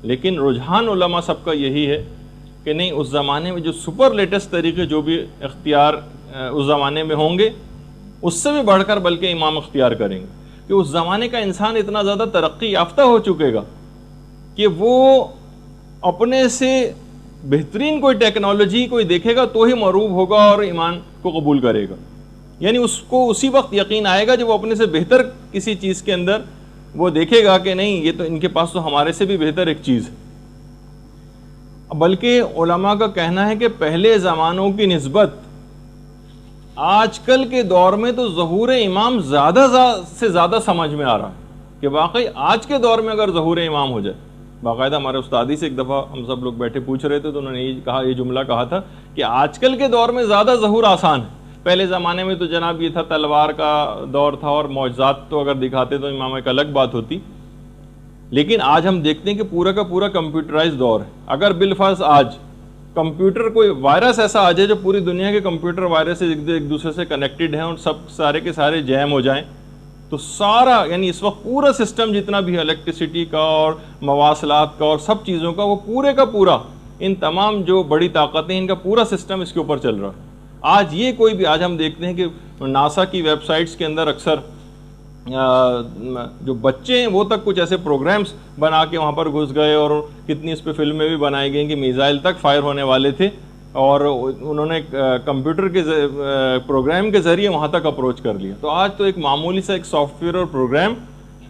S2: لیکن رجحان علماء سب کا یہی ہے کہ نہیں، اس زمانے میں جو سپر لیٹسٹ طریقے جو بھی اختیار اس زمانے میں ہوں گے اس سے بھی بڑھ کر بلکہ امام اختیار کریں گے، کہ اس زمانے کا انسان اتنا زیادہ ترقی یافتہ ہو چکے گا کہ وہ اپنے سے بہترین کوئی ٹیکنالوجی کوئی دیکھے گا تو ہی مرعوب ہوگا اور ایمان کو قبول کرے گا، یعنی اس کو اسی وقت یقین آئے گا جب وہ اپنے سے بہتر کسی چیز کے اندر وہ دیکھے گا کہ نہیں، یہ تو ان کے پاس تو ہمارے سے بھی بہتر ایک چیز ہے۔ بلکہ علماء کا کہنا ہے کہ پہلے زمانوں کی نسبت آج کل کے دور میں تو ظہور امام زیادہ سے زیادہ سمجھ میں آ رہا ہے کہ واقعی آج کے دور میں اگر ظہور امام ہو جائے، باقاعدہ ہمارے استادی سے ایک دفعہ ہم سب لوگ بیٹھے پوچھ رہے تھے تو انہوں نے یہ جملہ کہا تھا کہ آج کل کے دور میں زیادہ ظہور آسان ہے، پہلے زمانے میں تو جناب یہ تھا تلوار کا دور تھا اور معجزات تو اگر دکھاتے تو امام ایک الگ بات ہوتی، لیکن آج ہم دیکھتے ہیں کہ پورا کا پورا کمپیوٹرائز دور ہے۔ اگر بالفرض آج کمپیوٹر کوئی وائرس ایسا آ جائے جو پوری دنیا کے کمپیوٹر وائرس سے ایک دوسرے سے کنیکٹڈ ہیں اور سب سارے کے سارے جیم ہو جائیں تو سارا، یعنی اس وقت پورا سسٹم جتنا بھی الیکٹریسٹی کا اور مواصلات کا اور سب چیزوں کا، وہ پورے کا پورا ان تمام جو بڑی طاقتیں ان کا پورا سسٹم اس کے اوپر چل رہا ہے۔ آج یہ کوئی بھی، آج ہم دیکھتے ہیں کہ ناسا کی ویب سائٹس کے اندر اکثر جو بچے ہیں وہ تک کچھ ایسے پروگرامز بنا کے وہاں پر گھس گئے اور کتنی اس پہ فلمیں بھی بنائی گئیں کہ میزائل تک فائر ہونے والے تھے اور انہوں نے کمپیوٹر کے پروگرام کے ذریعے وہاں تک اپروچ کر لیا۔ تو آج تو ایک معمولی سا ایک سافٹ ویئر اور پروگرام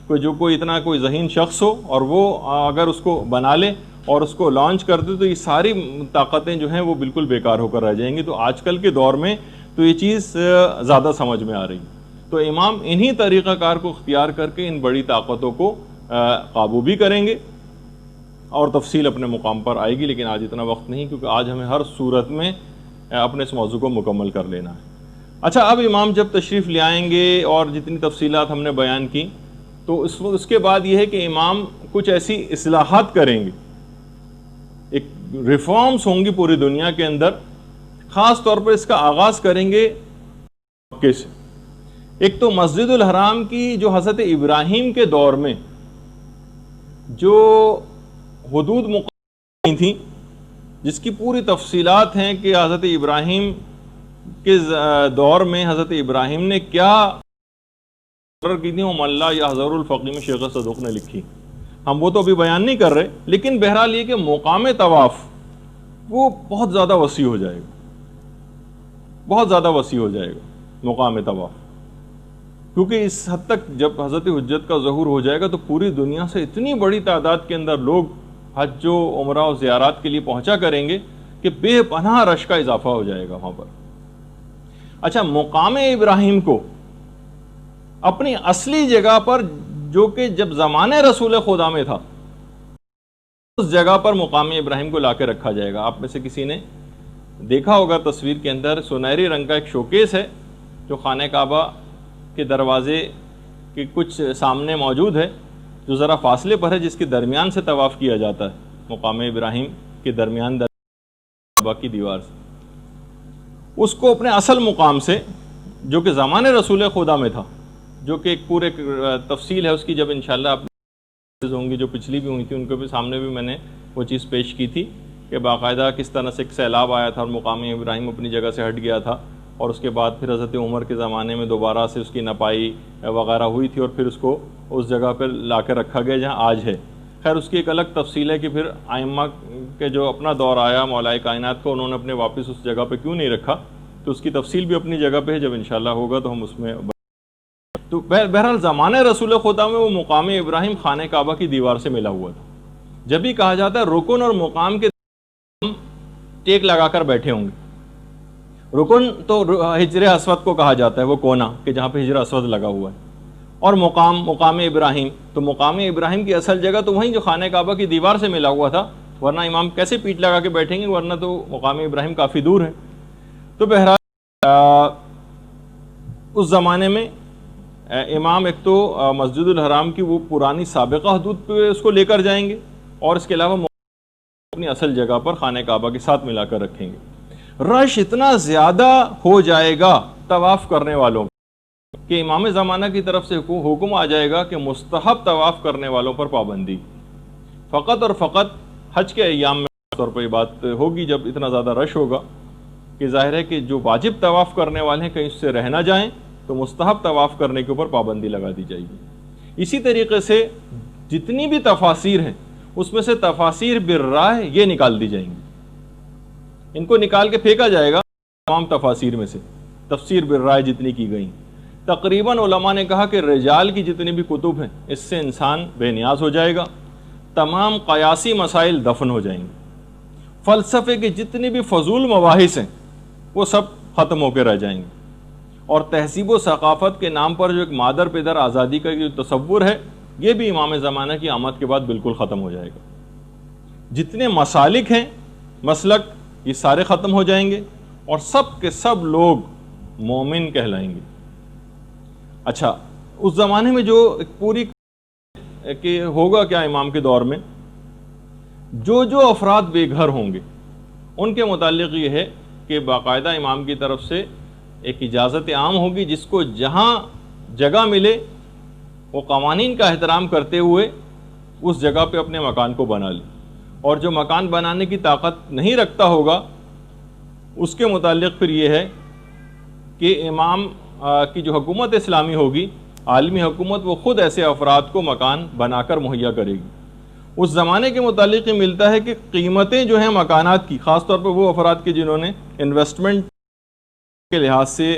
S2: کوئی اتنا کوئی ذہین شخص ہو اور وہ اگر اس کو بنا لے اور اس کو لانچ کر دے تو یہ ساری طاقتیں جو ہیں وہ بالکل بیکار ہو کر رہ جائیں گی۔ تو آج کل کے دور میں تو یہ چیز زیادہ سمجھ میں آ رہی ہے۔ تو امام انہی طریقہ کار کو اختیار کر کے ان بڑی طاقتوں کو قابو بھی کریں گے، اور تفصیل اپنے مقام پر آئے گی، لیکن آج اتنا وقت نہیں کیونکہ آج ہمیں ہر صورت میں اپنے اس موضوع کو مکمل کر لینا ہے۔ اچھا، اب امام جب تشریف لے آئیں گے اور جتنی تفصیلات ہم نے بیان کی تو اس کے بعد یہ ہے کہ امام کچھ ایسی اصلاحات کریں گے، ایک ریفارمز ہوں گی پوری دنیا کے اندر، خاص طور پر اس کا آغاز کریں گے مکے سے۔ ایک تو مسجد الحرام کی جو حضرت ابراہیم کے دور میں جو حدود مقرر تھیں، جس کی پوری تفصیلات ہیں کہ حضرت ابراہیم کے دور میں حضرت ابراہیم نے کیا مقرر کی تھی، وہ ملا یا حضر الفقیم شیخ صدوق نے لکھی، ہم وہ تو ابھی بیان نہیں کر رہے، لیکن بہرحال یہ کہ مقام طواف وہ بہت زیادہ وسیع ہو جائے گا، بہت زیادہ وسیع ہو جائے گا مقام طواف، کیونکہ اس حد تک جب حضرت حجت کا ظہور ہو جائے گا تو پوری دنیا سے اتنی بڑی تعداد کے اندر لوگ حج و عمرہ و زیارات کے لیے پہنچا کریں گے کہ بے پناہ رش کا اضافہ ہو جائے گا وہاں پر۔ اچھا، مقام ابراہیم کو اپنی اصلی جگہ پر جو کہ جب زمانے رسول خدا میں تھا اس جگہ پر مقام ابراہیم کو لا کے رکھا جائے گا۔ آپ میں سے کسی نے دیکھا ہوگا تصویر کے اندر سنہری رنگ کا ایک شوکیس ہے جو خانہ کعبہ کے دروازے کے کچھ سامنے موجود ہے، جو ذرا فاصلے پر ہے، جس کے درمیان سے طواف کیا جاتا ہے، مقام ابراہیم کے درمیان کعبہ کی دیوار سے۔ اس کو اپنے اصل مقام سے جو کہ زمانے رسول خدا میں تھا جو کہ ایک پورے تفصیل ہے اس کی، جب انشاءاللہ آپ ہوں گی جو پچھلی بھی ہوئی تھی ان کو بھی سامنے بھی میں نے وہ چیز پیش کی تھی کہ باقاعدہ کس طرح سے ایک سیلاب آیا تھا اور مقام ابراہیم اپنی جگہ سے ہٹ گیا تھا، اور اس کے بعد پھر حضرت عمر کے زمانے میں دوبارہ سے اس کی نپائی وغیرہ ہوئی تھی اور پھر اس کو اس جگہ پہ لا کے رکھا گیا جہاں آج ہے۔ خیر اس کی ایک الگ تفصیل ہے کہ پھر ائمہ کے جو اپنا دور آیا مولا کائنات کو، انہوں نے اپنے واپس اس جگہ پہ کیوں نہیں رکھا، تو اس کی تفصیل بھی اپنی جگہ پہ ہے، جب انشاءاللہ ہوگا تو ہم اس میں تو بہرحال زمانہ رسول خدا میں وہ مقام ابراہیم خانہ کعبہ کی دیوار سے ملا ہوا تھا۔ جب بھی کہا جاتا ہے رکن اور مقام کے ٹیک لگا کر بیٹھے ہوں گے، رکن تو حجر اسود کو کہا جاتا ہے، وہ کونا کہ جہاں پہ حجر اسود لگا ہوا ہے، اور مقام ابراہیم، تو مقام ابراہیم کی اصل جگہ تو وہیں جو خانہ کعبہ کی دیوار سے ملا ہوا تھا، ورنہ امام کیسے پیٹ لگا کے بیٹھیں گے، ورنہ تو مقام ابراہیم کافی دور ہے۔ تو بہرحال اس زمانے میں امام ایک تو مسجد الحرام کی وہ پرانی سابقہ حدود پہ اس کو لے کر جائیں گے، اور اس کے علاوہ اپنی اصل جگہ پر خانہ کعبہ کے ساتھ ملا کر رکھیں گے۔ رش اتنا زیادہ ہو جائے گا طواف کرنے والوں کہ امام زمانہ کی طرف سے حکم آ جائے گا کہ مستحب طواف کرنے والوں پر پابندی، فقط اور فقط حج کے ایام میں طور پر یہ بات ہوگی جب اتنا زیادہ رش ہوگا کہ ظاہر ہے کہ جو واجب طواف کرنے والے ہیں کہیں اس سے رہ نہ جائیں، تو مستحب طواف کرنے کے اوپر پابندی لگا دی جائے گی۔ اسی طریقے سے جتنی بھی تفاسیر ہیں اس میں سے تفاسیر بالرائے یہ نکال دی جائیں گی، ان کو نکال کے پھینکا جائے گا تمام تفاسیر میں سے، تفسیر بالرائے جتنی کی گئیں۔ تقریباً علماء نے کہا کہ رجال کی جتنی بھی کتب ہیں اس سے انسان بے نیاز ہو جائے گا، تمام قیاسی مسائل دفن ہو جائیں گے، فلسفے کے جتنے بھی فضول مباحث ہیں وہ سب ختم ہو کے رہ جائیں گے، اور تہذیب و ثقافت کے نام پر جو ایک مادر پدر آزادی کا جو تصور ہے یہ بھی امام زمانہ کی آمد کے بعد بالکل ختم ہو جائے گا۔ جتنے مسالک ہیں مسلک یہ سارے ختم ہو جائیں گے، اور سب کے سب لوگ مومن کہلائیں گے۔ اچھا اس زمانے میں جو ایک پوری کہ ہوگا کیا امام کے دور میں، جو افراد بے گھر ہوں گے ان کے متعلق یہ ہے کہ باقاعدہ امام کی طرف سے ایک اجازت عام ہوگی، جس کو جہاں جگہ ملے وہ قوانین کا احترام کرتے ہوئے اس جگہ پہ اپنے مکان کو بنا لے، اور جو مکان بنانے کی طاقت نہیں رکھتا ہوگا اس کے متعلق پھر یہ ہے کہ امام کی جو حکومت اسلامی ہوگی، عالمی حکومت، وہ خود ایسے افراد کو مکان بنا کر مہیا کرے گی۔ اس زمانے کے متعلق یہ ملتا ہے کہ قیمتیں جو ہیں مکانات کی، خاص طور پہ وہ افراد کی جنہوں نے انویسٹمنٹ کے لحاظ سے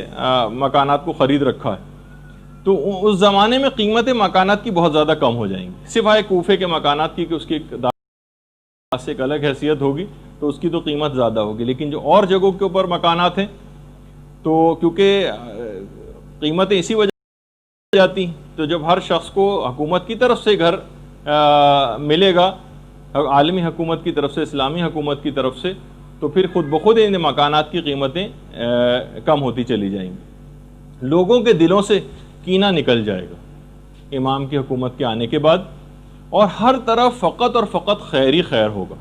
S2: مکانات کو خرید رکھا ہے، تو اس زمانے میں قیمتیں مکانات کی بہت زیادہ کم ہو جائیں گی، سوائے کوفے کے مکانات کی کہ اس کی سے ایک الگ حیثیت ہوگی تو اس کی تو قیمت زیادہ ہوگی، لیکن جو اور جگہوں کے اوپر مکانات ہیں تو کیونکہ قیمتیں اسی وجہ سے جاتی، تو جب ہر شخص کو حکومت کی طرف سے گھر ملے گا، عالمی حکومت کی طرف سے، اسلامی حکومت کی طرف سے، تو پھر خود بخود ان مکانات کی قیمتیں کم ہوتی چلی جائیں گی، لوگوں کے دلوں سے کینہ نکل جائے گا امام کی حکومت کے آنے کے بعد، اور ہر طرف فقط اور فقط خیر ہی خیر ہوگا۔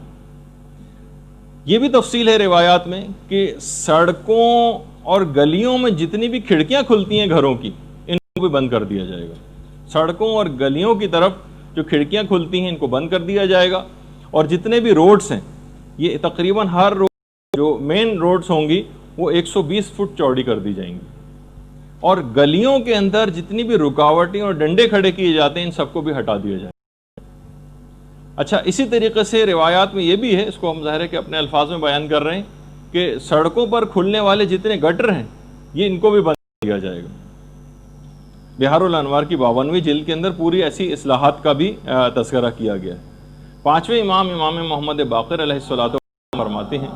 S2: یہ بھی تفصیل ہے روایات میں کہ سڑکوں اور گلیوں میں جتنی بھی کھڑکیاں کھلتی ہیں گھروں کی ان کو بھی بند کر دیا جائے گا، سڑکوں اور گلیوں کی طرف جو کھڑکیاں کھلتی ہیں ان کو بند کر دیا جائے گا، اور جتنے بھی روڈز ہیں یہ تقریباً ہر روڈ جو مین روڈز ہوں گی وہ 120 فٹ چوڑی کر دی جائیں گی، اور گلیوں کے اندر جتنی بھی رکاوٹیں اور ڈنڈے کھڑے کیے جاتے ہیں ان سب کو بھی ہٹا دیا جائے گا۔ اچھا اسی طریقے سے روایات میں یہ بھی ہے، اس کو ہم ظاہر ہے کہ اپنے الفاظ میں بیان کر رہے ہیں، کہ سڑکوں پر کھلنے والے جتنے گٹر ہیں یہ ان کو بھی بند کیا جائے گا۔ بہار الانوار کی 52ویں جلد کے اندر پوری ایسی اصلاحات کا بھی تذکرہ کیا گیا ہے۔ پانچویں امام محمد باقر علیہ الصلوۃ والسلام فرماتے ہیں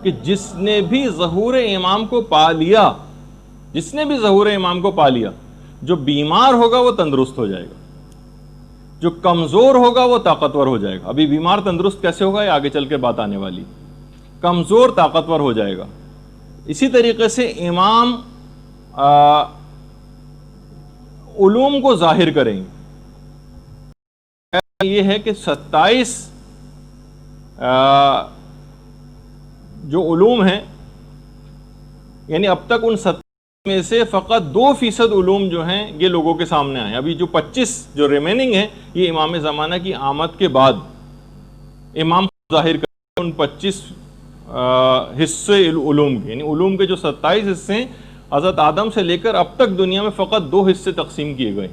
S2: کہ جس نے بھی ظہور امام کو پا لیا، جس نے بھی ظہور امام کو پا لیا، جو بیمار ہوگا وہ تندرست ہو جائے گا، جو کمزور ہوگا وہ طاقتور ہو جائے گا۔ ابھی بیمار تندرست کیسے ہوگا یہ آگے چل کے بات آنے والی، کمزور طاقتور ہو جائے گا۔ اسی طریقے سے امام علوم کو ظاہر کریں گے، یہ ہے کہ 27 جو علوم ہیں یعنی اب تک ان 70 میں سے فقط 2% علوم جو ہیں یہ لوگوں کے سامنے آئے. ابھی جو 25 جو ریمیننگ ہیں یہ امام زمانہ کی آمد کے بعد امام ظاہر کر ان 25 حصے علوم کے، یعنی علوم کے جو 27 حصے ہیں حضرت آدم سے لے کر اب تک دنیا میں فقط 2 حصے تقسیم کیے گئے.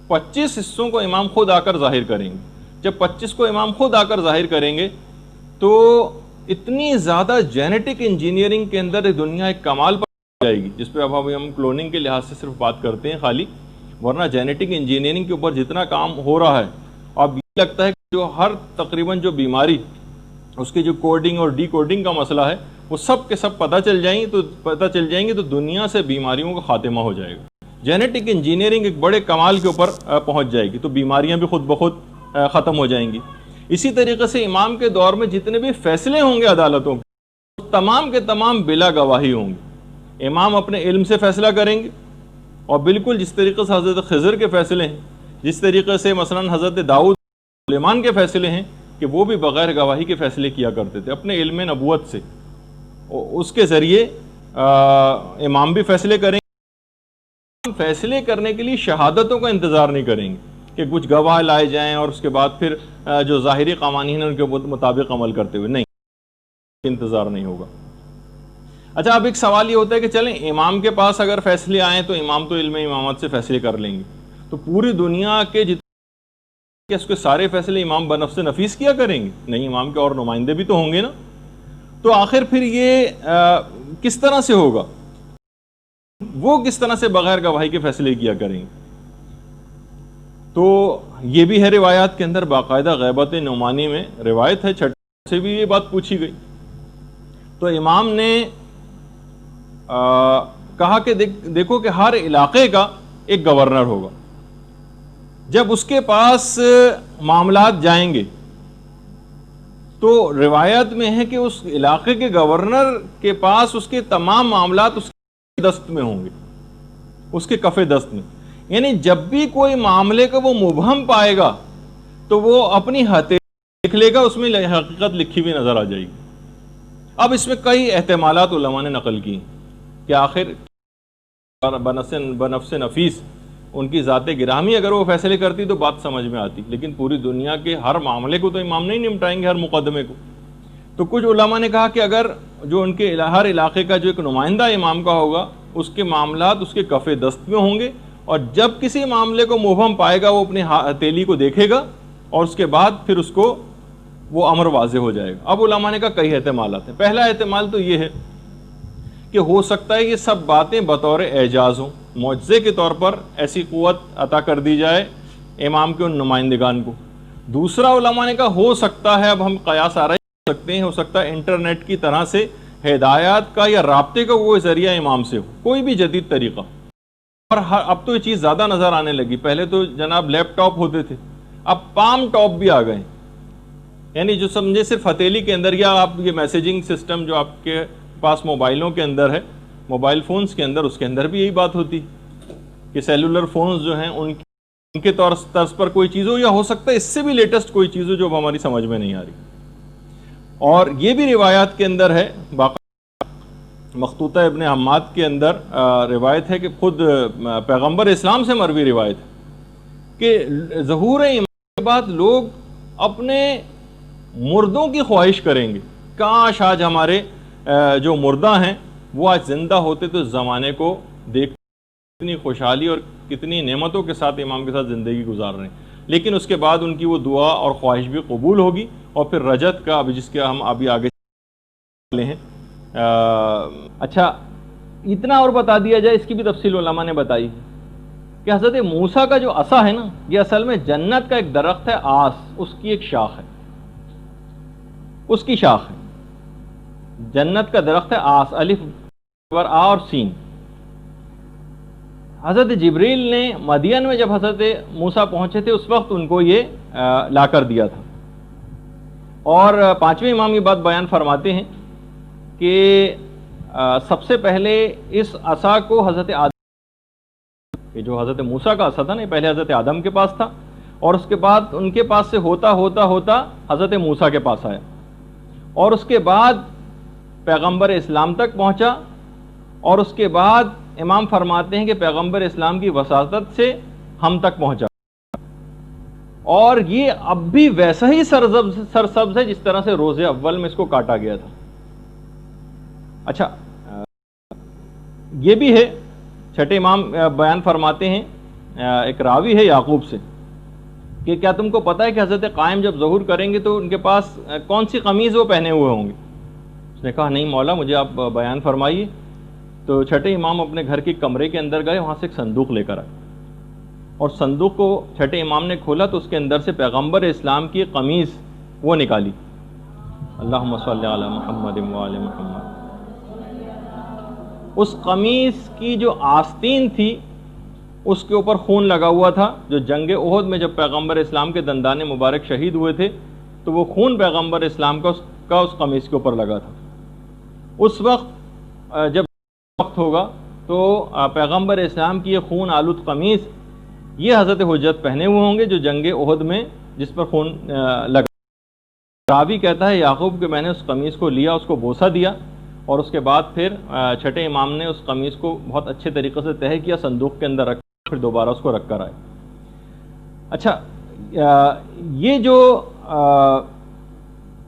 S2: 25 حصوں کو امام خود آ کر ظاہر کریں گے. جب 25 کو امام خود آ کر ظاہر کریں گے تو اتنی زیادہ جینیٹک انجینئرنگ کے اندر دنیا ایک کمال پر جائے گی، جس پہ اب ہم کلوننگ کے لحاظ سے صرف بات کرتے ہیں خالی، ورنہ جینیٹک انجینئرنگ کے اوپر جتنا کام ہو رہا ہے اب یہ لگتا ہے کہ جو ہر تقریباً جو بیماری اس کی جو کوڈنگ اور ڈی کوڈنگ کا مسئلہ ہے وہ سب کے سب پتہ چل جائیں گے تو دنیا سے بیماریوں کا خاتمہ ہو جائے گا. جینیٹک انجینئرنگ ایک بڑے کمال کے اوپر پہنچ جائے گی تو بیماریاں بھی خود بخود ختم ہو جائیں گی. اسی طریقے سے امام کے دور میں جتنے بھی فیصلے ہوں گے عدالتوں کے تمام کے تمام بلا گواہی ہوں گے. امام اپنے علم سے فیصلہ کریں گے اور بالکل جس طریقے سے حضرت خضر کے فیصلے ہیں، جس طریقے سے مثلا حضرت داؤد سلیمان کے فیصلے ہیں کہ وہ بھی بغیر گواہی کے فیصلے کیا کرتے تھے اپنے علم نبوت سے، اس کے ذریعے امام بھی فیصلے کریں گے. فیصلے کرنے کے لیے شہادتوں کا انتظار نہیں کریں گے کہ کچھ گواہ لائے جائیں اور اس کے بعد پھر جو ظاہری قوانین ہیں ان کے مطابق عمل کرتے ہوئے، نہیں، انتظار نہیں ہوگا. اچھا، اب ایک سوال یہ ہوتا ہے کہ چلیں امام کے پاس اگر فیصلے آئیں تو امام تو علم امامت سے فیصلے کر لیں گے، تو پوری دنیا کے جتنے اس کے سارے فیصلے امام بنفس نفیس کیا کریں گے؟ نہیں، امام کے اور نمائندے بھی تو ہوں گے نا. تو آخر پھر یہ کس طرح سے ہوگا؟ وہ کس طرح سے بغیر گواہی کے فیصلے کیا کریں گے؟ تو یہ بھی ہے روایات کے اندر باقاعدہ غیبت نعمانی میں روایت ہے، چھٹے سے بھی یہ بات پوچھی گئی. تو امام نے کہا کہ دیکھو کہ ہر علاقے کا ایک گورنر ہوگا. جب اس کے پاس معاملات جائیں گے تو روایت میں ہے کہ اس علاقے کے گورنر کے پاس اس کے تمام معاملات اس کے دست میں ہوں گے، اس کے کف دست میں. یعنی جب بھی کوئی معاملے کا وہ مبہم پائے گا تو وہ اپنی ہتھیلی لکھ لے گا، اس میں حقیقت لکھی ہوئی نظر آ جائے گی. اب اس میں کئی احتمالات علماء نے نقل کی کہ آخر بنفس نفیس ان کی ذات گرامی اگر وہ فیصلے کرتی تو بات سمجھ میں آتی، لیکن پوری دنیا کے ہر معاملے کو تو امام نہیں نمٹائیں گے، ہر مقدمے کو. تو کچھ علماء نے کہا کہ اگر جو ان کے ہر علاقے کا جو ایک نمائندہ امام کا ہوگا اس کے معاملات اس کے کف دست میں ہوں گے، اور جب کسی معاملے کو مبہم پائے گا وہ اپنی ہتھیلی کو دیکھے گا اور اس کے بعد پھر اس کو وہ امر واضح ہو جائے گا. اب علماء نے کہا کئی احتمالات ہیں. پہلا احتمال تو یہ ہے کہ ہو سکتا ہے یہ سب باتیں بطور اعجاز ہوں، معجزے کے طور پر ایسی قوت عطا کر دی جائے امام کے ان نمائندگان کو. دوسرا علماء نے کہا ہو سکتا ہے، اب ہم قیاس آرائی کر سکتے ہیں، ہو سکتا ہے انٹرنیٹ کی طرح سے ہدایات کا یا رابطے کا وہ ذریعہ امام سے ہو، کوئی بھی جدید طریقہ. اور اب تو یہ چیز زیادہ نظر آنے لگی. پہلے تو جناب لیپ ٹاپ ہوتے تھے، اب پام ٹاپ بھی آ گئے، یعنی جو سمجھے صرف ہتھیلی کے اندر، یا آپ یہ میسیجنگ سسٹم جو آپ کے پاس موبائلوں کے اندر ہے، موبائل فونز کے اندر، اس کے اندر بھی یہی بات ہوتی کہ سیلولر فونز جو ہیں ان کے طرز پر کوئی چیز ہو، یا ہو سکتا ہے اس سے بھی لیٹسٹ کوئی چیز ہو جو ہماری سمجھ میں نہیں آ رہی. اور یہ بھی روایات کے اندر ہے، مخطوطہ ابن حماد کے اندر روایت ہے کہ خود پیغمبر اسلام سے مروی روایت ہے کہ ظہور امام کے بعد لوگ اپنے مردوں کی خواہش کریں گے، کاش آج ہمارے جو مردہ ہیں وہ آج زندہ ہوتے تو اس زمانے کو دیکھ کتنی خوشحالی اور کتنی نعمتوں کے ساتھ امام کے ساتھ زندگی گزار رہے ہیں. لیکن اس کے بعد ان کی وہ دعا اور خواہش بھی قبول ہوگی، اور پھر رجت کا ابھی جس کے ہم ابھی آگے لے ہیں. اچھا، اتنا اور بتا دیا جائے، اس کی بھی تفصیل علماء نے بتائی کہ حضرت موسیٰ کا جو عصا ہے نا، یہ اصل میں جنت کا ایک درخت ہے، آس، اس کی ایک شاخ ہے، اس کی شاخ ہے، جنت کا درخت ہے آس، الف آ اور سین. حضرت جبریل نے مدین میں جب حضرت موسیٰ پہنچے تھے اس وقت ان کو یہ لا کر دیا تھا. اور پانچویں امام یہ بات بیان فرماتے ہیں کہ سب سے پہلے اس عصا کو حضرت آدم، جو حضرت موسیٰ کا عصا تھا نا، پہلے حضرت آدم کے پاس تھا، اور اس کے بعد ان کے پاس سے ہوتا ہوتا ہوتا حضرت موسیٰ کے پاس آیا، اور اس کے بعد پیغمبر اسلام تک پہنچا، اور اس کے بعد امام فرماتے ہیں کہ پیغمبر اسلام کی وساطت سے ہم تک پہنچا، اور یہ اب بھی ویسا ہی سرسبز ہے جس طرح سے روز اول میں اس کو کاٹا گیا تھا۔ اچھا یہ بھی ہے، چھٹے امام بیان فرماتے ہیں، ایک راوی ہے یعقوب سے، کہ کیا تم کو پتہ ہے کہ حضرت قائم جب ظہور کریں گے تو ان کے پاس کون سی قمیض وہ پہنے ہوئے ہوں گے؟ اس نے کہا نہیں مولا، مجھے آپ بیان فرمائیے۔ تو چھٹے امام اپنے گھر کے کمرے کے اندر گئے، وہاں سے ایک صندوق لے کر آئے، اور صندوق کو چھٹے امام نے کھولا تو اس کے اندر سے پیغمبر اسلام کی قمیض وہ نکالی۔ اللہم صلی علی محمد وآل محمد۔ اس قمیض کی جو آستین تھی اس کے اوپر خون لگا ہوا تھا، جو جنگ احد میں جب پیغمبر اسلام کے دندان مبارک شہید ہوئے تھے تو وہ خون پیغمبر اسلام کا اس قمیض کے اوپر لگا تھا۔ اس وقت جب وقت ہوگا تو پیغمبر اسلام کی یہ خون آلود قمیض یہ حضرت حجت پہنے ہوئے ہوں گے جو جنگ احد میں جس پر خون لگا۔ راوی کہتا ہے یعقوب کہ میں نے اس قمیض کو لیا، اس کو بوسہ دیا، اور اس کے بعد پھر چھٹے امام نے اس قمیض کو بہت اچھے طریقے سے تہہ کیا، صندوق کے اندر رکھ، پھر دوبارہ اس کو رکھ کر آئے۔ اچھا یہ جو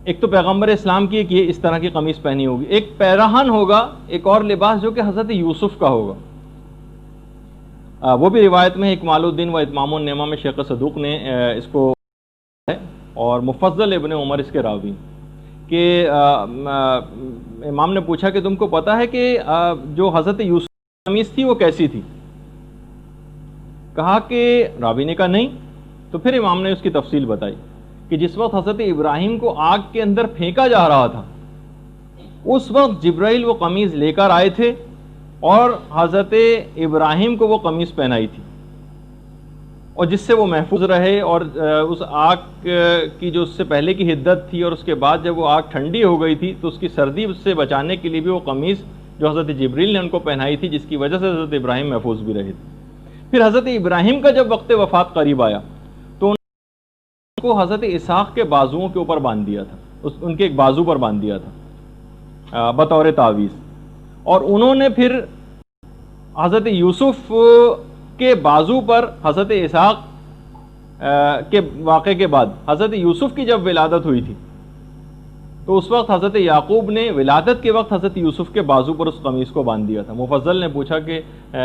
S2: ایک تو پیغمبر اسلام کی ایک یہ اس طرح کی قمیض پہنی ہوگی، ایک پیراہن ہوگا، ایک اور لباس جو کہ حضرت یوسف کا ہوگا، وہ بھی روایت میں اکمال الدین و اتمام النعمہ میں شیخ صدوق نے اس کو ہے، اور مفضل ابن عمر اس کے راوی، کہ امام نے پوچھا کہ تم کو پتہ ہے کہ جو حضرت یوسف کی قمیض تھی وہ کیسی تھی؟ کہا کہ راوی نے کہا نہیں، تو پھر امام نے اس کی تفصیل بتائی کہ جس وقت حضرت ابراہیم کو آگ کے اندر پھینکا جا رہا تھا اس وقت جبرائیل وہ قمیض لے کر آئے تھے اور حضرت ابراہیم کو وہ قمیض پہنائی تھی، اور جس سے وہ محفوظ رہے، اور اس آگ کی جو اس سے پہلے کی حدت تھی اور اس کے بعد جب وہ آگ ٹھنڈی ہو گئی تھی تو اس کی سردی سے بچانے کے لیے بھی وہ قمیض جو حضرت جبریل نے ان کو پہنائی تھی، جس کی وجہ سے حضرت ابراہیم محفوظ بھی رہے تھے۔ پھر حضرت ابراہیم کا جب وقت وفات قریب آیا تو ان کو حضرت اسحاق کے بازوؤں کے اوپر باندھ دیا تھا، ان کے ایک بازو پر باندھ دیا تھا بطور تعویذ، اور انہوں نے پھر حضرت یوسف کے بازو پر حضرت اسحاق کے واقعے کے بعد حضرت یوسف کی جب ولادت ہوئی تھی تو اس وقت حضرت یعقوب نے ولادت کے وقت حضرت یوسف کے بازو پر اس قمیض کو باندھ دیا تھا۔ مفضل نے پوچھا کہ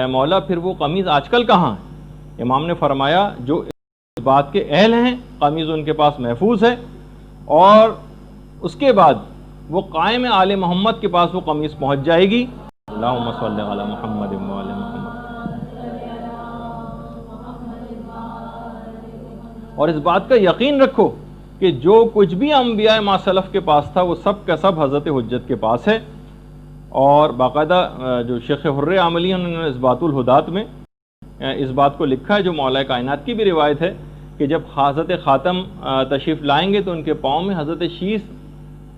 S2: مولا پھر وہ قمیض آج کل کہاں ہے؟ امام نے فرمایا جو اس بات کے اہل ہیں قمیض ان کے پاس محفوظ ہے، اور اس کے بعد وہ قائم آل محمد کے پاس وہ قمیض پہنچ جائے گی۔ اللہم صلی علی محمد وآل محمد۔ اور اس بات کا یقین رکھو کہ جو کچھ بھی انبیاء ما سلف کے پاس تھا وہ سب کا سب حضرت حجت کے پاس ہے، اور باقاعدہ جو شیخ حر عاملی انہوں نے اثبات الہدات میں اس بات کو لکھا ہے، جو مولا کائنات کی بھی روایت ہے کہ جب حضرت خاتم تشریف لائیں گے تو ان کے پاؤں میں حضرت شیث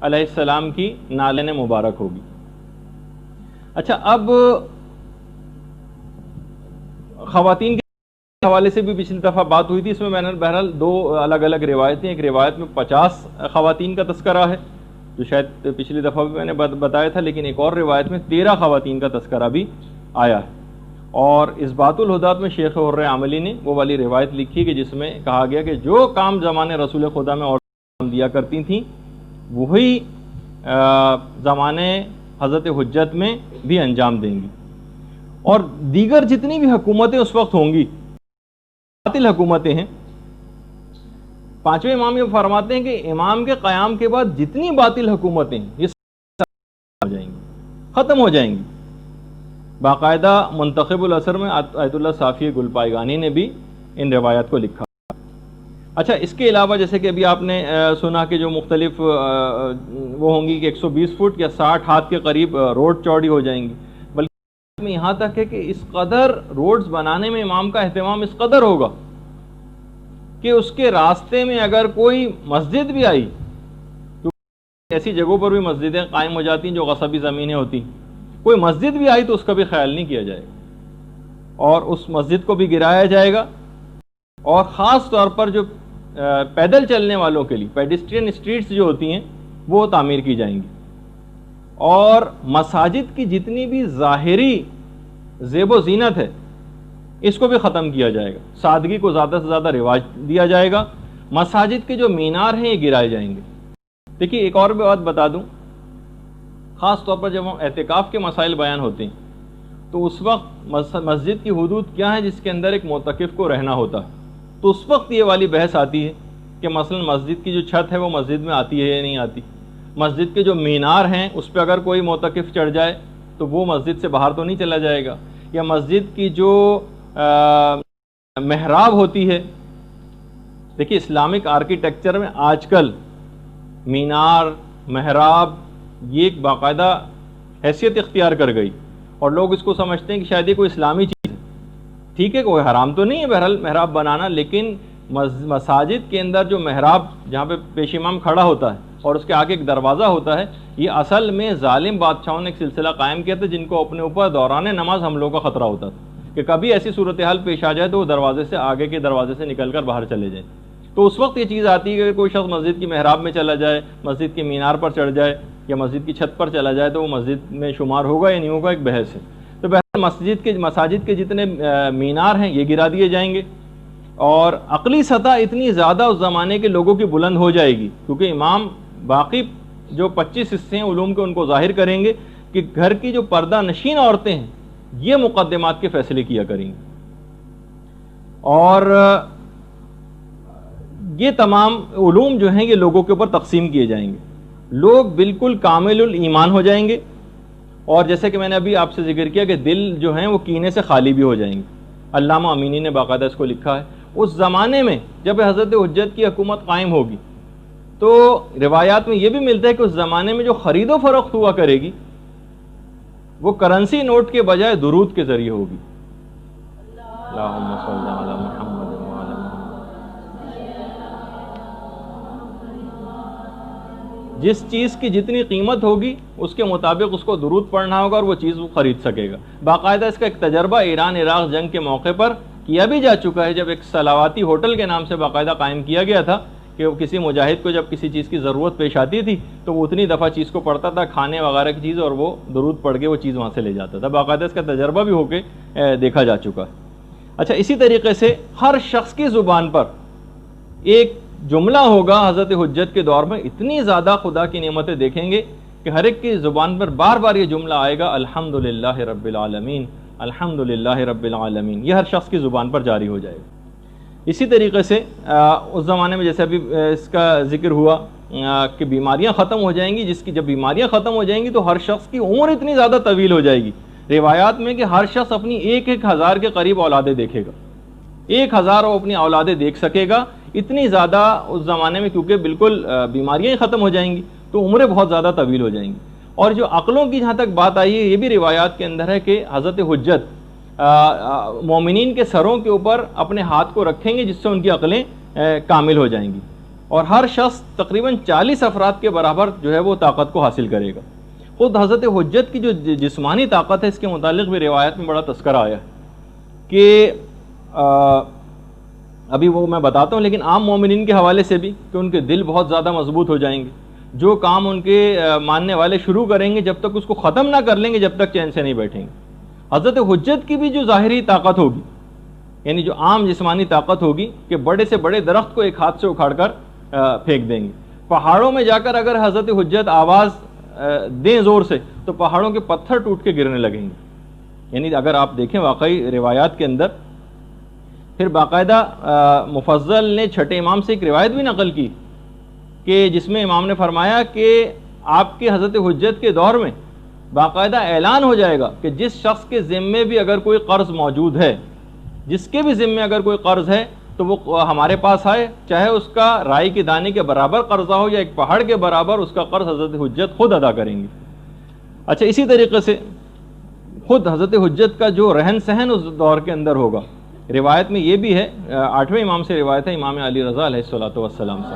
S2: علیہ السلام کی نالین مبارک ہوگی۔ اچھا اب خواتین کے حوالے سے بھی پچھلی دفعہ بات ہوئی تھی، اس میں میں نے بہرحال دو الگ الگ روایتیں، ایک روایت میں 50 خواتین کا تذکرہ ہے جو شاید پچھلی دفعہ بھی میں نے بتایا تھا، لیکن ایک اور روایت میں 13 خواتین کا تذکرہ بھی آیا ہے، اور اثبات الہدات میں شیخ حر عاملی نے وہ والی روایت لکھی کہ جس میں کہا گیا کہ جو کام زمانے رسول خدا میں عورتیں دیا کرتی تھیں وہی زمانے حضرت حجت میں بھی انجام دیں گی، اور دیگر جتنی بھی حکومتیں اس وقت ہوں گی باطل حکومتیں ہیں۔ پانچویں امام یہ فرماتے ہیں کہ امام کے قیام کے بعد جتنی باطل حکومتیں ہیں یہ ہو جائیں گی، ختم ہو جائیں گی۔ باقاعدہ منتخب الاثر میں آیت اللہ صافی گلپائگانی نے بھی ان روایات کو لکھا۔ اچھا اس کے علاوہ جیسے کہ ابھی آپ نے سنا کہ جو مختلف وہ ہوں گی کہ 120 فٹ یا 60 ہاتھ کے قریب روڈ چوڑی ہو جائیں گی، بلکہ میں یہاں تک ہے کہ اس قدر روڈز بنانے میں امام کا اہتمام اس قدر ہوگا کہ اس کے راستے میں اگر کوئی مسجد بھی آئی، ایسی جگہوں پر بھی مسجدیں قائم ہو جاتی ہیں جو غصبی زمینیں ہوتی ہیں، کوئی مسجد بھی آئی تو اس کا بھی خیال نہیں کیا جائے گا اور اس مسجد کو بھی گرایا جائے گا، اور خاص طور پر جو پیدل چلنے والوں کے لیے پیڈسٹرین اسٹریٹس جو ہوتی ہیں وہ تعمیر کی جائیں گی۔ اور مساجد کی جتنی بھی ظاہری زیب و زینت ہے اس کو بھی ختم کیا جائے گا، سادگی کو زیادہ سے زیادہ رواج دیا جائے گا، مساجد کے جو مینار ہیں یہ گرائے جائیں گے۔ دیکھیے ایک اور بھی بات بتا دوں، خاص طور پر جب ہم اعتکاف کے مسائل بیان ہوتے ہیں تو اس وقت مسجد کی حدود کیا ہے جس کے اندر ایک معتکف کو رہنا ہوتا ہے، تو اس وقت یہ والی بحث آتی ہے کہ مثلا مسجد کی جو چھت ہے وہ مسجد میں آتی ہے یا نہیں آتی، مسجد کے جو مینار ہیں اس پہ اگر کوئی معتکف چڑھ جائے تو وہ مسجد سے باہر تو نہیں چلا جائے گا، یا مسجد کی جو محراب ہوتی ہے۔ دیکھیے اسلامک آرکیٹیکچر میں آج کل مینار، محراب یہ ایک باقاعدہ حیثیت اختیار کر گئی اور لوگ اس کو سمجھتے ہیں کہ شاید یہ کوئی اسلامی چیز ہے۔ ٹھیک ہے، کوئی حرام تو نہیں ہے بہرحال محراب بنانا، لیکن مساجد کے اندر جو محراب جہاں پہ پیش امام کھڑا ہوتا ہے اور اس کے آگے ایک دروازہ ہوتا ہے، یہ اصل میں ظالم بادشاہوں نے ایک سلسلہ قائم کیا تھا جن کو اپنے اوپر دوران نماز حملوں کا خطرہ ہوتا تھا کہ کبھی ایسی صورتحال پیش آ جائے تو وہ دروازے سے آگے کے دروازے سے نکل کر باہر چلے جائیں۔ تو اس وقت یہ چیز آتی ہے کہ کوئی شخص مسجد کی محراب میں چلا جائے، مسجد کے مینار پر چڑھ جائے یا مسجد کی چھت پر چلا جائے تو وہ مسجد میں شمار ہوگا یا نہیں ہوگا، ایک بحث ہے۔ تو بہرحال مساجد کے جتنے مینار ہیں یہ گرا دیے جائیں گے، اور عقلی سطح اتنی زیادہ اس زمانے کے لوگوں کی بلند ہو جائے گی کیونکہ امام باقی جو 25 حصے ہیں علوم کے ان کو ظاہر کریں گے کہ گھر کی جو پردہ نشین عورتیں ہیں یہ مقدمات کے فیصلے کیا کریں گی، اور یہ تمام علوم جو ہیں یہ لوگوں کے اوپر تقسیم کیے جائیں گے، لوگ بالکل کامل الایمان ہو جائیں گے، اور جیسے کہ میں نے ابھی آپ سے ذکر کیا کہ دل جو ہیں وہ کینے سے خالی بھی ہو جائیں گے۔ علامہ امینی نے باقاعدہ اس کو لکھا ہے۔ اس زمانے میں جب حضرت حجت کی حکومت قائم ہوگی تو روایات میں یہ بھی ملتا ہے کہ اس زمانے میں جو خرید و فروخت ہوا کرے گی وہ کرنسی نوٹ کے بجائے درود کے ذریعے ہوگی۔ اللہم صلی علی محمد وعلی محمد۔ جس چیز کی جتنی قیمت ہوگی اس کے مطابق اس کو درود پڑھنا ہوگا اور وہ چیز وہ خرید سکے گا۔ باقاعدہ اس کا ایک تجربہ ایران عراق جنگ کے موقع پر کیا بھی جا چکا ہے، جب ایک صلواتی ہوٹل کے نام سے باقاعدہ قائم کیا گیا تھا کہ کسی مجاہد کو جب کسی چیز کی ضرورت پیش آتی تھی تو وہ اتنی دفعہ چیز کو پڑھتا تھا، کھانے وغیرہ کی چیز، اور وہ درود پڑھ کے وہ چیز وہاں سے لے جاتا تھا۔ باقاعدہ اس کا تجربہ بھی ہو کے دیکھا جا چکا ہے۔ اچھا، اسی طریقے سے ہر شخص کی زبان پر ایک جملہ ہوگا حضرت حجت کے دور میں، اتنی زیادہ خدا کی نعمتیں دیکھیں گے کہ ہر ایک کی زبان پر بار بار یہ جملہ آئے گا، الحمدللہ رب العالمین، الحمدللہ رب العالمین، یہ ہر شخص کی زبان پر جاری ہو جائے گا۔ اسی طریقے سے اس زمانے میں جیسے ابھی اس کا ذکر ہوا کہ بیماریاں ختم ہو جائیں گی، جس کی جب بیماریاں ختم ہو جائیں گی تو ہر شخص کی عمر اتنی زیادہ طویل ہو جائے گی، روایات میں کہ ہر شخص اپنی 1,000 کے قریب اولادیں دیکھے گا، 1,000 وہ اپنی اولادیں دیکھ سکے گا، اتنی زیادہ اس زمانے میں، کیونکہ بالکل بیماریاں ہی ختم ہو جائیں گی تو عمریں بہت زیادہ طویل ہو جائیں گی۔ اور جو عقلوں کی جہاں تک بات آئی ہے، یہ بھی روایات کے اندر ہے کہ حضرت حجت مومنین کے سروں کے اوپر اپنے ہاتھ کو رکھیں گے جس سے ان کی عقلیں کامل ہو جائیں گی، اور ہر شخص تقریباً 40 افراد کے برابر جو ہے وہ طاقت کو حاصل کرے گا۔ خود حضرت حجت کی جو جسمانی طاقت ہے اس کے متعلق بھی روایت میں بڑا تذکرہ آیا ہے کہ ابھی وہ میں بتاتا ہوں، لیکن عام مومنین کے حوالے سے بھی کہ ان کے دل بہت زیادہ مضبوط ہو جائیں گے، جو کام ان کے ماننے والے شروع کریں گے جب تک اس کو ختم نہ کر لیں گے جب تک چین سے نہیں بیٹھیں گے۔ حضرت حجت کی بھی جو ظاہری طاقت ہوگی، یعنی جو عام جسمانی طاقت ہوگی کہ بڑے سے بڑے درخت کو ایک ہاتھ سے اکھاڑ کر پھینک دیں گے، پہاڑوں میں جا کر اگر حضرت حجت آواز دیں زور سے تو پہاڑوں کے پتھر ٹوٹ کے گرنے لگیں گے۔ یعنی اگر آپ دیکھیں واقعی روایات کے اندر، پھر باقاعدہ مفضل نے چھٹے امام سے ایک روایت بھی نقل کی کہ جس میں امام نے فرمایا کہ آپ کے حضرت حجت کے دور میں باقاعدہ اعلان ہو جائے گا کہ جس شخص کے ذمے بھی اگر کوئی قرض موجود ہے، جس کے بھی ذمے اگر کوئی قرض ہے تو وہ ہمارے پاس آئے، چاہے اس کا رائی کے دانے کے برابر قرضہ ہو یا ایک پہاڑ کے برابر، اس کا قرض حضرت حجت خود ادا کریں گے۔ اچھا، اسی طریقے سے خود حضرت حجت کا جو رہن سہن اس دور کے اندر ہوگا، روایت میں یہ بھی ہے، 8ویں امام سے روایت ہے، امام علی رضا علیہ الصلوۃ والسلام سے،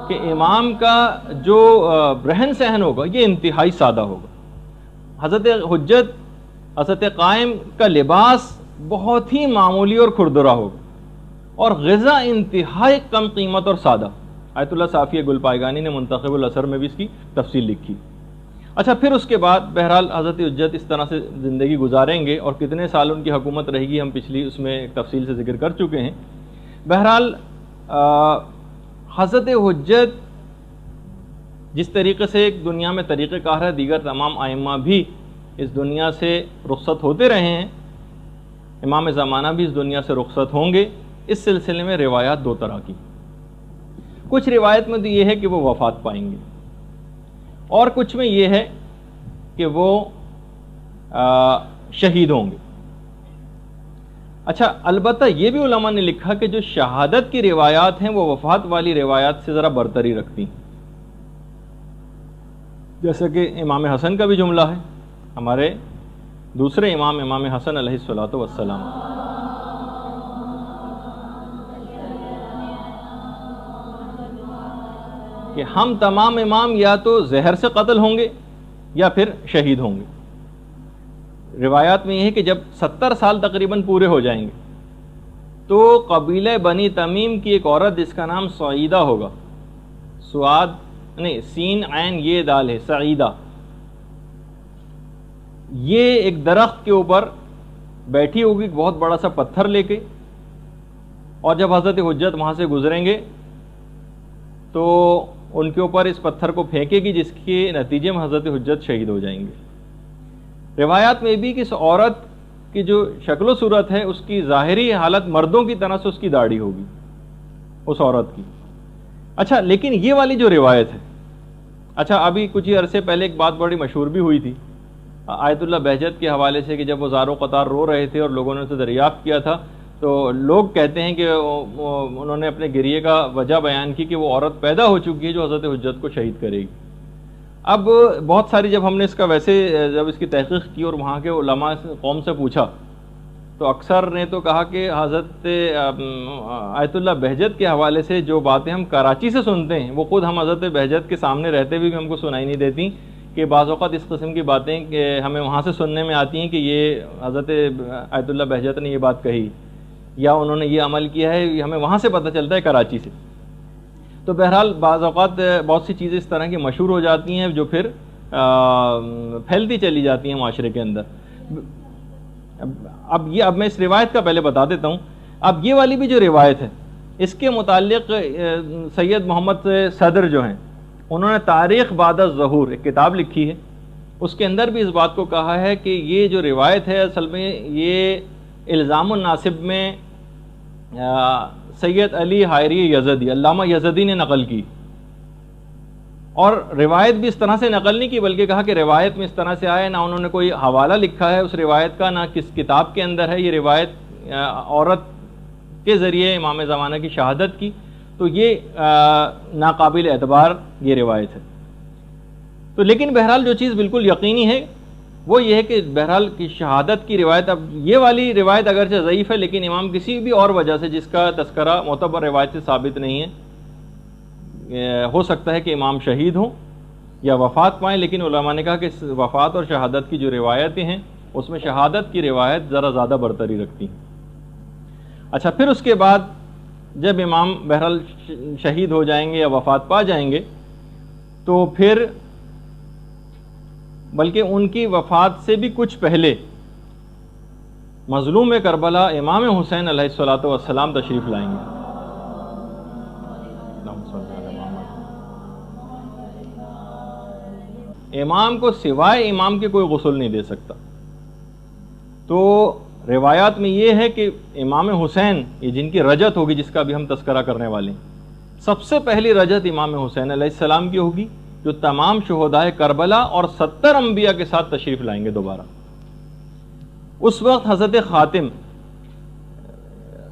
S2: کہ امام کا جو رہن سہن ہوگا یہ انتہائی سادہ ہوگا۔ حضرت حجت، حضرت قائم کا لباس بہت ہی معمولی اور کھردرا ہوگا، اور غذا انتہائی کم قیمت اور سادہ. آیت اللہ صافی گل پائگانی نے منتخب الاثر میں بھی اس کی تفصیل لکھی. اچھا پھر اس کے بعد بہرحال حضرت حجت اس طرح سے زندگی گزاریں گے اور کتنے سال ان کی حکومت رہے گی ہم پچھلی اس میں ایک تفصیل سے ذکر کر چکے ہیں. بہرحال حضرت حجت جس طریقے سے ایک دنیا میں طریقہ کار ہے، دیگر تمام ائمہ بھی اس دنیا سے رخصت ہوتے رہے ہیں، امام زمانہ بھی اس دنیا سے رخصت ہوں گے. اس سلسلے میں روایات دو طرح کی، کچھ روایت میں تو یہ ہے کہ وہ وفات پائیں گے، اور کچھ میں یہ ہے کہ وہ شہید ہوں گے. اچھا البتہ یہ بھی علماء نے لکھا کہ جو شہادت کی روایات ہیں وہ وفات والی روایات سے ذرا برتری رکھتی ہیں، جیسا کہ امام حسن کا بھی جملہ ہے، ہمارے دوسرے امام حسن علیہ الصلوۃ والسلام، کہ ہم تمام امام یا تو زہر سے قتل ہوں گے یا پھر شہید ہوں گے. روایات میں یہ ہے کہ جب 70 سال تقریباً پورے ہو جائیں گے تو قبیلہ بنی تمیم کی ایک عورت جس کا نام سعیدہ ہوگا، سین عین یہ دال ہے، سعیدہ، یہ ایک درخت کے اوپر بیٹھی ہوگی بہت بڑا سا پتھر لے کے، اور جب حضرت حجت وہاں سے گزریں گے تو ان کے اوپر اس پتھر کو پھینکے گی، جس کے نتیجے میں حضرت حجت شہید ہو جائیں گے. روایات میں بھی کہ اس عورت کی جو شکل و صورت ہے اس کی ظاہری حالت مردوں کی طرح سے اس کی داڑھی ہوگی اس عورت کی. اچھا لیکن یہ والی جو روایت ہے، اچھا ابھی کچھ ہی عرصے پہلے ایک بات بڑی مشہور بھی ہوئی تھی آیت اللہ بہجت کے حوالے سے، کہ جب وہ زار و قطار رو رہے تھے اور لوگوں نے اسے دریافت کیا تھا تو لوگ کہتے ہیں کہ انہوں نے اپنے گریے کا وجہ بیان کی کہ وہ عورت پیدا ہو چکی ہے جو حضرت حجت کو شہید کرے گی. اب بہت ساری جب ہم نے اس کا ویسے جب اس کی تحقیق کی اور وہاں کے علماء قوم سے پوچھا تو اکثر نے تو کہا کہ حضرت آیت اللہ بہجت کے حوالے سے جو باتیں ہم کراچی سے سنتے ہیں وہ خود ہم حضرت بہجت کے سامنے رہتے بھی ہم کو سنائی نہیں دیتی، کہ بعض اوقات اس قسم کی باتیں کہ ہمیں وہاں سے سننے میں آتی ہیں کہ یہ حضرت آیت اللہ بہجت نے یہ بات کہی یا انہوں نے یہ عمل کیا ہے، یہ ہمیں وہاں سے پتہ چلتا ہے کراچی سے. تو بہرحال بعض اوقات بہت سی چیزیں اس طرح کی مشہور ہو جاتی ہیں جو پھر پھیلتی چلی جاتی ہیں معاشرے کے اندر. اب میں اس روایت کا پہلے بتا دیتا ہوں. اب یہ والی بھی جو روایت ہے اس کے متعلق سید محمد صدر جو ہیں انہوں نے تاریخ بعد الظہور ایک کتاب لکھی ہے، اس کے اندر بھی اس بات کو کہا ہے کہ یہ جو روایت ہے اصل میں یہ الزام الناصب میں سید علی حائری یزدی، علامہ یزدی نے نقل کی، اور روایت بھی اس طرح سے نقل نہیں کی بلکہ کہا کہ روایت میں اس طرح سے آئے، نہ انہوں نے کوئی حوالہ لکھا ہے اس روایت کا، نہ کس کتاب کے اندر ہے. یہ روایت عورت کے ذریعے امام زمانہ کی شہادت کی، تو یہ ناقابل اعتبار یہ روایت ہے. تو لیکن بہرحال جو چیز بالکل یقینی ہے وہ یہ ہے کہ بہرحال کی شہادت کی روایت، اب یہ والی روایت اگرچہ ضعیف ہے لیکن امام کسی بھی اور وجہ سے جس کا تذکرہ معتبر روایت سے ثابت نہیں ہے، ہو سکتا ہے کہ امام شہید ہوں یا وفات پائیں، لیکن علماء نے کہا کہ وفات اور شہادت کی جو روایتیں ہیں اس میں شہادت کی روایت ذرا زیادہ برتری رکھتی ہیں. اچھا پھر اس کے بعد جب امام بہرحال شہید ہو جائیں گے یا وفات پا جائیں گے تو پھر بلکہ ان کی وفات سے بھی کچھ پہلے مظلوم کربلا امام حسین علیہ الصلوۃ والسلام تشریف لائیں گے. امام کو سوائے امام کے کوئی غسل نہیں دے سکتا. تو روایات میں یہ ہے کہ امام حسین یہ جن کی رجت ہوگی جس کا بھی ہم تذکرہ کرنے والے ہیں، سب سے پہلی رجت امام حسین علیہ السلام کی ہوگی جو تمام شہدائے کربلا اور 70 انبیاء کے ساتھ تشریف لائیں گے دوبارہ. اس وقت حضرت خاتم،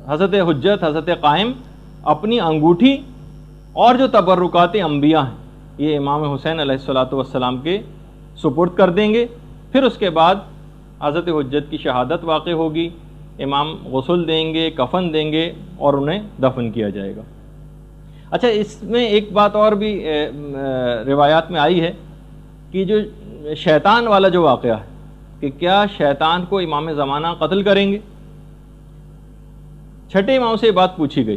S2: حضرت حجت، حضرت قائم اپنی انگوٹھی اور جو تبرکات انبیاء ہیں یہ امام حسین علیہ الصلوۃ والسلام کے سپرد کر دیں گے. پھر اس کے بعد حضرت حجت کی شہادت واقع ہوگی، امام غسل دیں گے، کفن دیں گے اور انہیں دفن کیا جائے گا. اچھا اس میں ایک بات اور بھی روایات میں آئی ہے کہ جو شیطان والا جو واقعہ ہے کہ کیا شیطان کو امام زمانہ قتل کریں گے، چھٹے امام سے یہ بات پوچھی گئی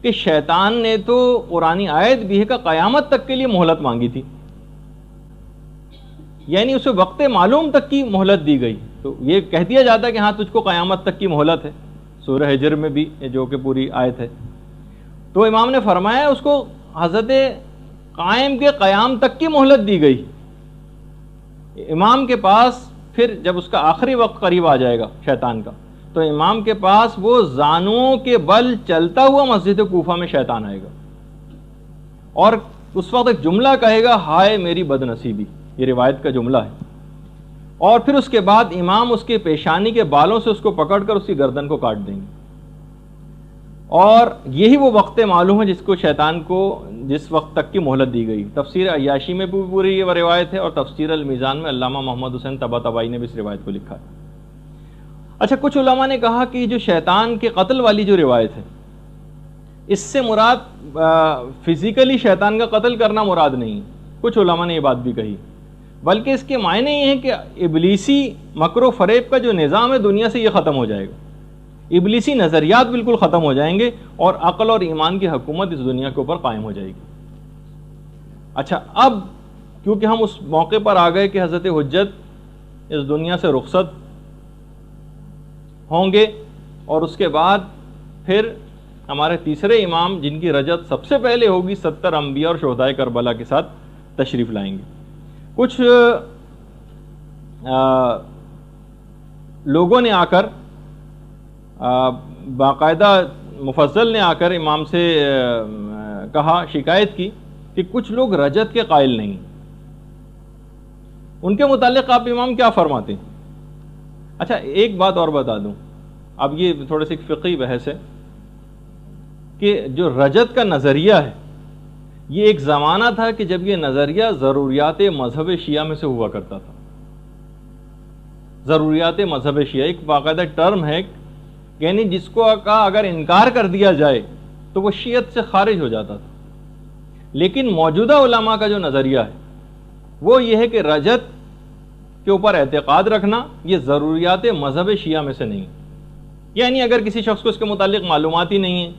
S2: کہ شیطان نے تو قرآنی آیت بھی ہے کہ قیامت تک کے لیے مہلت مانگی تھی، یعنی اسے وقت معلوم تک کی مہلت دی گئی، تو یہ کہہ دیا جاتا ہے کہ ہاں تجھ کو قیامت تک کی مہلت ہے، سورہ ہجر میں بھی جو کہ پوری آیت ہے۔ تو امام نے فرمایا اس کو حضرت قائم کے قیام تک کی مہلت دی گئی۔ امام کے پاس پھر جب اس کا آخری وقت قریب آ جائے گا شیطان کا، تو امام کے پاس وہ زانوؤں کے بل چلتا ہوا مسجد کوفہ میں شیطان آئے گا، اور اس وقت ایک جملہ کہے گا، ہائے میری بد نصیبی، یہ روایت کا جملہ ہے، اور پھر اس کے بعد امام اس کے پیشانی کے بالوں سے اس کو پکڑ کر اس کی گردن کو کاٹ دیں گے، اور یہی وہ وقت معلوم ہے جس کو شیطان کو جس وقت تک کی مہلت دی گئی۔ تفسیر عیاشی میں بھی پوری یہ روایت ہے، اور تفسیر المیزان میں علامہ محمد حسین طباطبائی نے بھی اس روایت کو لکھا ہے۔ اچھا، کچھ علماء نے کہا کہ جو شیطان کے قتل والی جو روایت ہے، اس سے مراد فزیکلی شیطان کا قتل کرنا مراد نہیں، کچھ علماء نے یہ بات بھی کہی، بلکہ اس کے معنی یہ ہیں کہ ابلیسی مکر و فریب کا جو نظام ہے دنیا سے یہ ختم ہو جائے گا، ابلیسی نظریات بالکل ختم ہو جائیں گے، اور عقل اور ایمان کی حکومت اس دنیا کے اوپر قائم ہو جائے گی۔ اچھا، اب کیونکہ ہم اس موقع پر آ گئے کہ حضرت حجت اس دنیا سے رخصت ہوں گے، اور اس کے بعد پھر ہمارے تیسرے امام جن کی رجت سب سے پہلے ہوگی 70 انبیاء اور شہدائے کربلا کے ساتھ تشریف لائیں گے۔ کچھ لوگوں نے آ کر باقاعدہ مفضل نے آ کر امام سے کہا، شکایت کی کہ کچھ لوگ رجت کے قائل نہیں، ان کے متعلق آپ امام کیا فرماتے ہیں؟ اچھا، ایک بات اور بتا دوں، اب یہ تھوڑے سی فقہی بحث ہے کہ جو رجت کا نظریہ ہے، یہ ایک زمانہ تھا کہ جب یہ نظریہ ضروریات مذہب شیعہ میں سے ہوا کرتا تھا۔ ضروریات مذہب شیعہ ایک باقاعدہ ٹرم ہے، یعنی جس کو اگر انکار کر دیا جائے تو وہ شیعت سے خارج ہو جاتا تھا۔ لیکن موجودہ علماء کا جو نظریہ ہے وہ یہ ہے کہ رجت کے اوپر اعتقاد رکھنا یہ ضروریات مذہب شیعہ میں سے نہیں، یعنی اگر کسی شخص کو اس کے متعلق معلومات ہی نہیں ہے،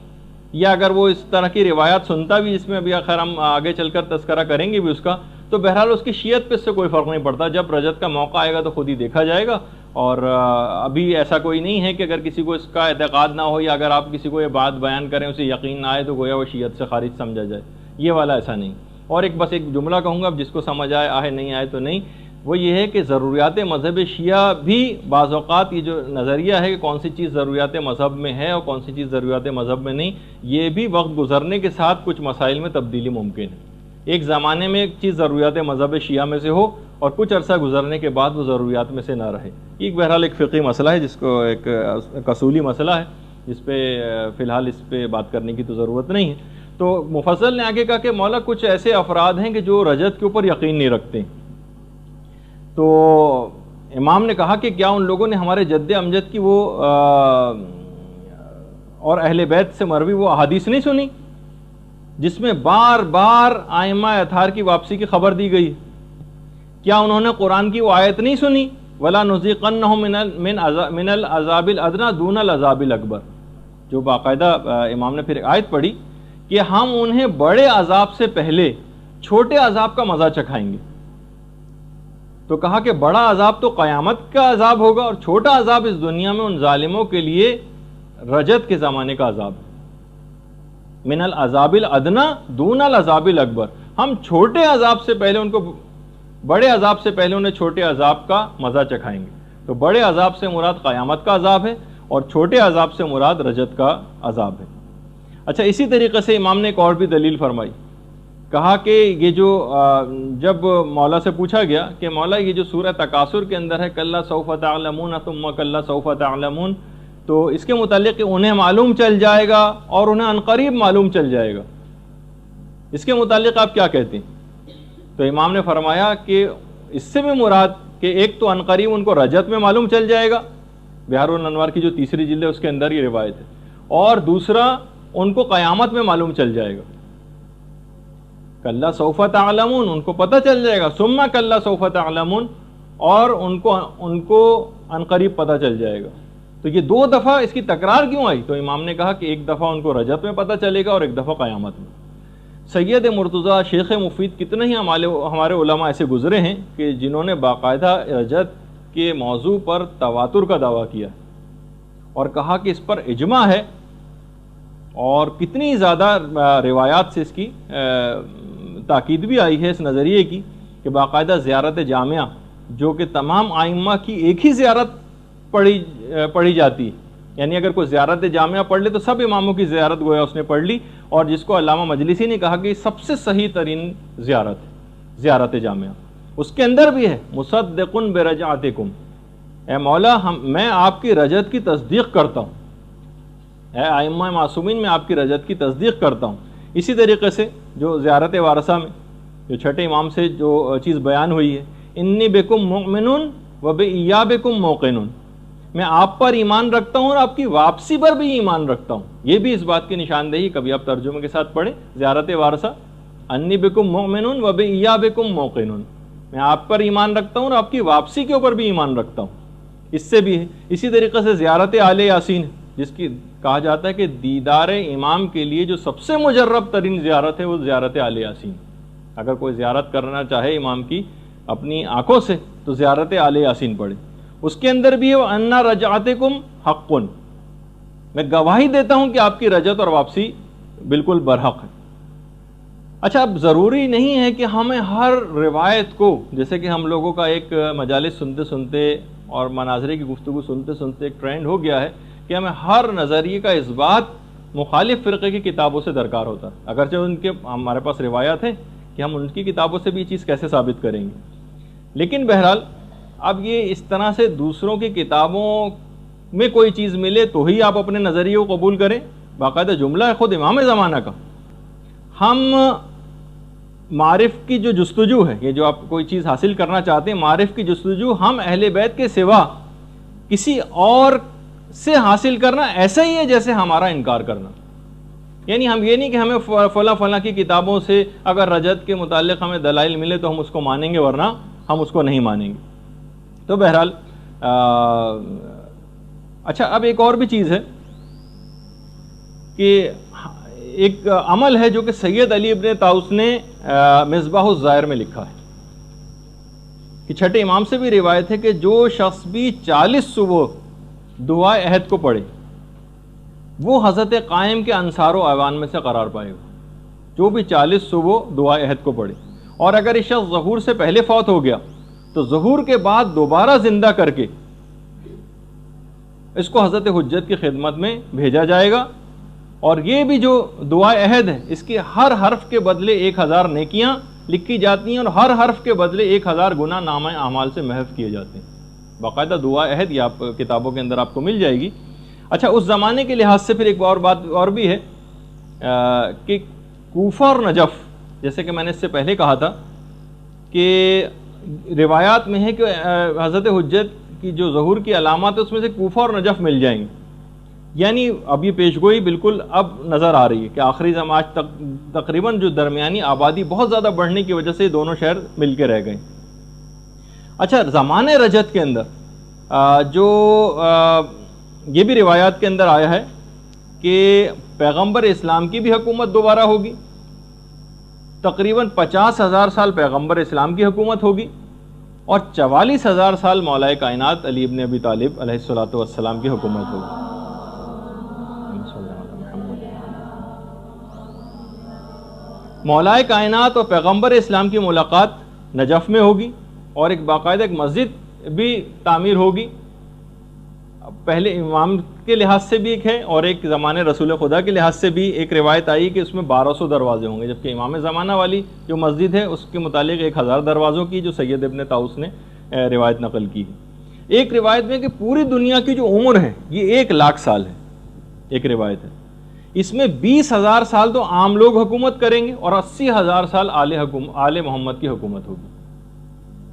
S2: یا اگر وہ اس طرح کی روایات سنتا بھی، جس میں ابھی آخر ہم آگے چل کر تذکرہ کریں گے بھی اس کا، تو بہرحال اس کی شیعت پہ اس سے کوئی فرق نہیں پڑتا، جب رجت کا موقع آئے گا تو خود ہی دیکھا جائے گا۔ اور ابھی ایسا کوئی نہیں ہے کہ اگر کسی کو اس کا اعتقاد نہ ہو، یا اگر آپ کسی کو یہ بات بیان کریں اسے یقین نہ آئے تو گویا وہ شیعت سے خارج سمجھا جائے، یہ والا ایسا نہیں۔ اور بس ایک جملہ کہوں گا، اب جس کو سمجھ آئے نہیں آئے تو نہیں، وہ یہ ہے کہ ضروریات مذہب شیعہ بھی بعض اوقات یہ جو نظریہ ہے کہ کون سی چیز ضروریات مذہب میں ہے اور کون سی چیز ضروریات مذہب میں نہیں، یہ بھی وقت گزرنے کے ساتھ کچھ مسائل میں تبدیلی ممکن ہے۔ ایک زمانے میں ایک چیز ضروریات مذہب شیعہ میں سے ہو اور کچھ عرصہ گزرنے کے بعد وہ ضروریات میں سے نہ رہے، یہ بہرحال ایک فقہی مسئلہ ہے، جس کو ایک اصولی مسئلہ ہے، جس پہ فی الحال اس پہ بات کرنے کی تو ضرورت نہیں ہے۔ تو مفصل نے آگے کہا کہ مولا کچھ ایسے افراد ہیں کہ جو رجت کے اوپر یقین نہیں رکھتے، تو امام نے کہا کہ کیا ان لوگوں نے ہمارے جد امجد کی وہ اور اہل بیت سے مروی وہ احادیث نہیں سنی جس میں بار بار ائمہ اطہار کی واپسی کی خبر دی گئی؟ کیا انہوں نے قرآن کی وہ آیت نہیں سنی، وَلَا نُذِيقَنَّهُم مِّنَ الْعَذَابِ الْأَدْنَىٰ دُونَ الْعَذَابِ الْأَكْبَرِ، جو باقاعدہ امام نے پھر آیت پڑھی کہ ہم انہیں بڑے عذاب سے پہلے چھوٹے عذاب کا مزہ چکھائیں گے۔ تو کہا کہ بڑا عذاب تو قیامت کا عذاب ہوگا، اور چھوٹا عذاب اس دنیا میں ان ظالموں کے لیے رجت کے زمانے کا عذاب ہے۔ من العذاب الادنی دون العذاب الاکبر، ہم چھوٹے عذاب سے پہلے ان کو بڑے عذاب سے پہلے انہیں چھوٹے عذاب کا مزہ چکھائیں گے۔ تو بڑے عذاب سے مراد قیامت کا عذاب ہے، اور چھوٹے عذاب سے مراد رجت کا عذاب ہے۔ اچھا، اسی طریقے سے امام نے ایک اور بھی دلیل فرمائی، کہا کہ یہ جو جب مولا سے پوچھا گیا کہ مولا یہ جو سورہ تکاثر کے اندر ہے کلا سوف تعلمون ثم کلا سوف تعلمون، تو اس کے متعلق انہیں معلوم چل جائے گا اور انہیں عنقریب معلوم چل جائے گا، اس کے متعلق آپ کیا کہتے ہیں؟ تو امام نے فرمایا کہ اس سے بھی مراد کہ ایک تو عنقریب ان کو رجت میں معلوم چل جائے گا، بہار الانوار کی جو تیسری جلد ہے اس کے اندر یہ روایت ہے، اور دوسرا ان کو قیامت میں معلوم چل جائے گا، کلا سوف تعلمون ان کو پتہ چل جائے گا، ثم کلا سوف تعلمون اور ان کو عنقریب پتہ چل جائے گا۔ تو یہ 2 دفعہ اس کی تکرار کیوں آئی؟ تو امام نے کہا کہ ایک دفعہ ان کو رجب میں پتہ چلے گا اور ایک دفعہ قیامت میں۔ سید مرتضیٰ، شیخ مفید، کتنے ہی ہمارے علماء ایسے گزرے ہیں کہ جنہوں نے باقاعدہ رجب کے موضوع پر تواتر کا دعویٰ کیا اور کہا کہ اس پر اجماع ہے، اور کتنی زیادہ روایات سے اس کی تاکید بھی آئی ہے اس نظریے کی کہ باقاعدہ زیارت جامعہ جو کہ تمام ائمہ کی ایک ہی زیارت پڑھی جاتی ہے، یعنی اگر کوئی زیارت جامعہ پڑھ لے تو سب اماموں کی زیارت گویا اس نے پڑھ لی، اور جس کو علامہ مجلسی نے کہا کہ سب سے صحیح ترین زیارت ہے زیارت جامعہ۔ اس کے اندر بھی ہے مصدق برجعتکم، اے مولا میں آپ کی رجعت کی تصدیق کرتا ہوں، اے ائمہ معصومین میں آپ کی رجعت کی تصدیق کرتا ہوں۔ اسی طریقے سے جو زیارت وارثہ میں جو چھٹے امام سے جو چیز بیان ہوئی ہے، انی بکم مؤمن و بایابکم موقن، میں آپ پر ایمان رکھتا ہوں اور آپ کی واپسی پر بھی ایمان رکھتا ہوں۔ یہ بھی اس بات کی نشاندہی، کبھی آپ ترجمے کے ساتھ پڑھیں زیارت وارثہ، انی بکم مؤمن و بایابکم موقن، میں آپ پر ایمان رکھتا ہوں اور آپ کی واپسی کے اوپر بھی ایمان رکھتا ہوں، اس سے بھی ہے۔ اسی طریقے سے زیارت آل یاسین، جس کی کہا جاتا ہے کہ دیدار امام کے لیے جو سب سے مجرب ترین زیارت ہے وہ زیارت آل یاسین۔ اگر کوئی زیارت کرنا چاہے امام کی اپنی آنکھوں سے تو زیارت آل یاسین پڑھے۔ اس کے اندر بھی ہے وَأَنَّ رَجْعَتِكُمْ حَقٌّ، میں گواہی دیتا ہوں کہ آپ کی رجعت اور واپسی بالکل برحق ہے۔ اچھا، اب ضروری نہیں ہے کہ ہمیں ہر روایت کو، جیسے کہ ہم لوگوں کا ایک مجالس سنتے سنتے اور مناظرے کی گفتگو سنتے سنتے ایک ٹرینڈ ہو گیا ہے کہ ہمیں ہر نظریے کا اس بات مخالف فرقے کی کتابوں سے درکار ہوتا ہے، اگرچہ ان کے ہمارے پاس روایات ہیں کہ ہم ان کی کتابوں سے بھی یہ چیز کیسے ثابت کریں گے، لیکن بہرحال اب یہ اس طرح سے دوسروں کی کتابوں میں کوئی چیز ملے تو ہی آپ اپنے نظریے کو قبول کریں، باقاعدہ جملہ ہے خود امام زمانہ کا۔ ہم معرف کی جو جستجو ہے، یہ جو آپ کوئی چیز حاصل کرنا چاہتے ہیں، معرف کی جستجو ہم اہل بیت کے سوا کسی اور سے حاصل کرنا ایسا ہی ہے جیسے ہمارا انکار کرنا۔ یعنی ہم یہ نہیں کہ ہمیں فلاں کی کتابوں سے اگر رجعت کے متعلق ہمیں دلائل ملے تو ہم اس کو مانیں گے، ورنہ ہم اس کو نہیں مانیں گے۔ تو بہرحال اچھا، اب ایک اور بھی چیز ہے کہ ایک عمل ہے جو کہ سید علی ابن طاؤس نے مصباح الزائر میں لکھا ہے کہ چھٹے امام سے بھی روایت ہے کہ جو شخص بھی 40 صبح دعائے عہد کو پڑھے وہ حضرت قائم کے انصار و اعوان میں سے قرار پائے گا۔ جو بھی 40 صبح دعائے عہد کو پڑھے، اور اگر یہ شخص ظہور سے پہلے فوت ہو گیا تو ظہور کے بعد دوبارہ زندہ کر کے اس کو حضرت حجت کی خدمت میں بھیجا جائے گا، اور یہ بھی جو دعائے عہد ہے اس کے ہر حرف کے بدلے 1000 نیکیاں لکھی جاتی ہیں، اور ہر حرف کے بدلے 1000 گناہ نامہ اعمال سے محو کیے جاتے ہیں۔ باقاعدہ دعا عہد یہ آپ کتابوں کے اندر آپ کو مل جائے گی۔ اچھا، اس زمانے کے لحاظ سے پھر ایک اور بات اور بھی ہے کہ کوفہ اور نجف، جیسے کہ میں نے اس سے پہلے کہا تھا کہ روایات میں ہے کہ حضرت حجت کی جو ظہور کی علامات ہے اس میں سے کوفہ اور نجف مل جائیں گے، یعنی اب یہ پیشگوئی بالکل اب نظر آ رہی ہے کہ آخری زمان تک تقریباً جو درمیانی آبادی بہت زیادہ بڑھنے کی وجہ سے دونوں شہر مل کے رہ گئے۔ اچھا، زمانے رجعت کے اندر جو یہ بھی روایات کے اندر آیا ہے کہ پیغمبر اسلام کی بھی حکومت دوبارہ ہوگی، تقریباً 50,000 سال پیغمبر اسلام کی حکومت ہوگی، اور 44,000 سال مولا کائنات علی ابن ابی طالب علیہ الصلوۃ والسلام کی حکومت ہوگی۔ مولا کائنات اور پیغمبر اسلام کی ملاقات نجف میں ہوگی، اور ایک باقاعدہ ایک مسجد بھی تعمیر ہوگی، پہلے امام کے لحاظ سے بھی ایک ہے، اور ایک زمانے رسول خدا کے لحاظ سے بھی ایک روایت آئی کہ اس میں 1200 دروازے ہوں گے، جبکہ امام زمانہ والی جو مسجد ہے اس کے متعلق 1000 دروازوں کی جو سید ابن طاؤس نے روایت نقل کی ہے۔ ایک روایت میں کہ پوری دنیا کی جو عمر ہے یہ 1,00,000 سال ہے، ایک روایت ہے، اس میں 20,000 سال تو عام لوگ حکومت کریں گے اور 80,000 سال آل محمد کی حکومت ہوگی۔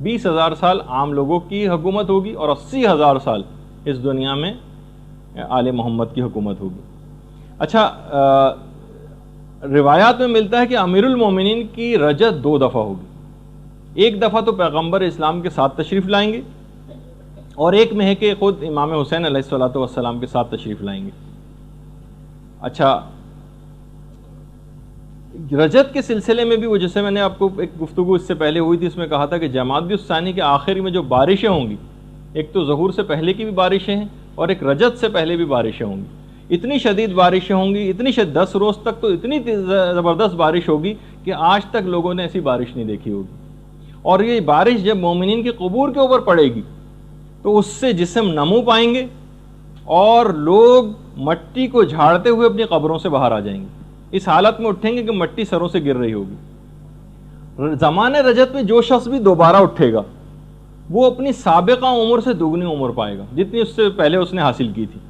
S2: 20,000 سال عام لوگوں کی حکومت ہوگی اور 80,000 سال اس دنیا میں آل محمد کی حکومت ہوگی۔ اچھا، روایات میں ملتا ہے کہ امیر المومنین کی رجعت 2 دفعہ ہوگی، ایک دفعہ تو پیغمبر اسلام کے ساتھ تشریف لائیں گے، اور ایک میں ہے کہ خود امام حسین علیہ الصلوۃ والسلام کے ساتھ تشریف لائیں گے۔ اچھا، رجت کے سلسلے میں بھی وہ، جیسے میں نے آپ کو ایک گفتگو اس سے پہلے ہوئی تھی، اس میں کہا تھا کہ جمادی الثانی کے آخر میں جو بارشیں ہوں گی، ایک تو ظہور سے پہلے کی بھی بارشیں ہیں اور ایک رجت سے پہلے بھی بارشیں ہوں گی، اتنی شدید بارشیں ہوں گی، اتنی 10 روز تک تو اتنی زبردست بارش ہوگی کہ آج تک لوگوں نے ایسی بارش نہیں دیکھی ہوگی۔ اور یہ بارش جب مومنین کے قبور کے اوپر پڑے گی تو اس سے جسم نمو پائیں گے اور لوگ مٹی کو جھاڑتے ہوئے اپنی قبروں سے باہر آ جائیں گے، اس حالت میں اٹھیں گے کہ مٹی سروں سے گر رہی ہوگی۔ زمانے رجت میں جو شخص بھی دوبارہ اٹھے گا وہ اپنی سابقہ عمر سے دوگنی عمر پائے گا جتنی اس سے پہلے اس نے حاصل کی تھی۔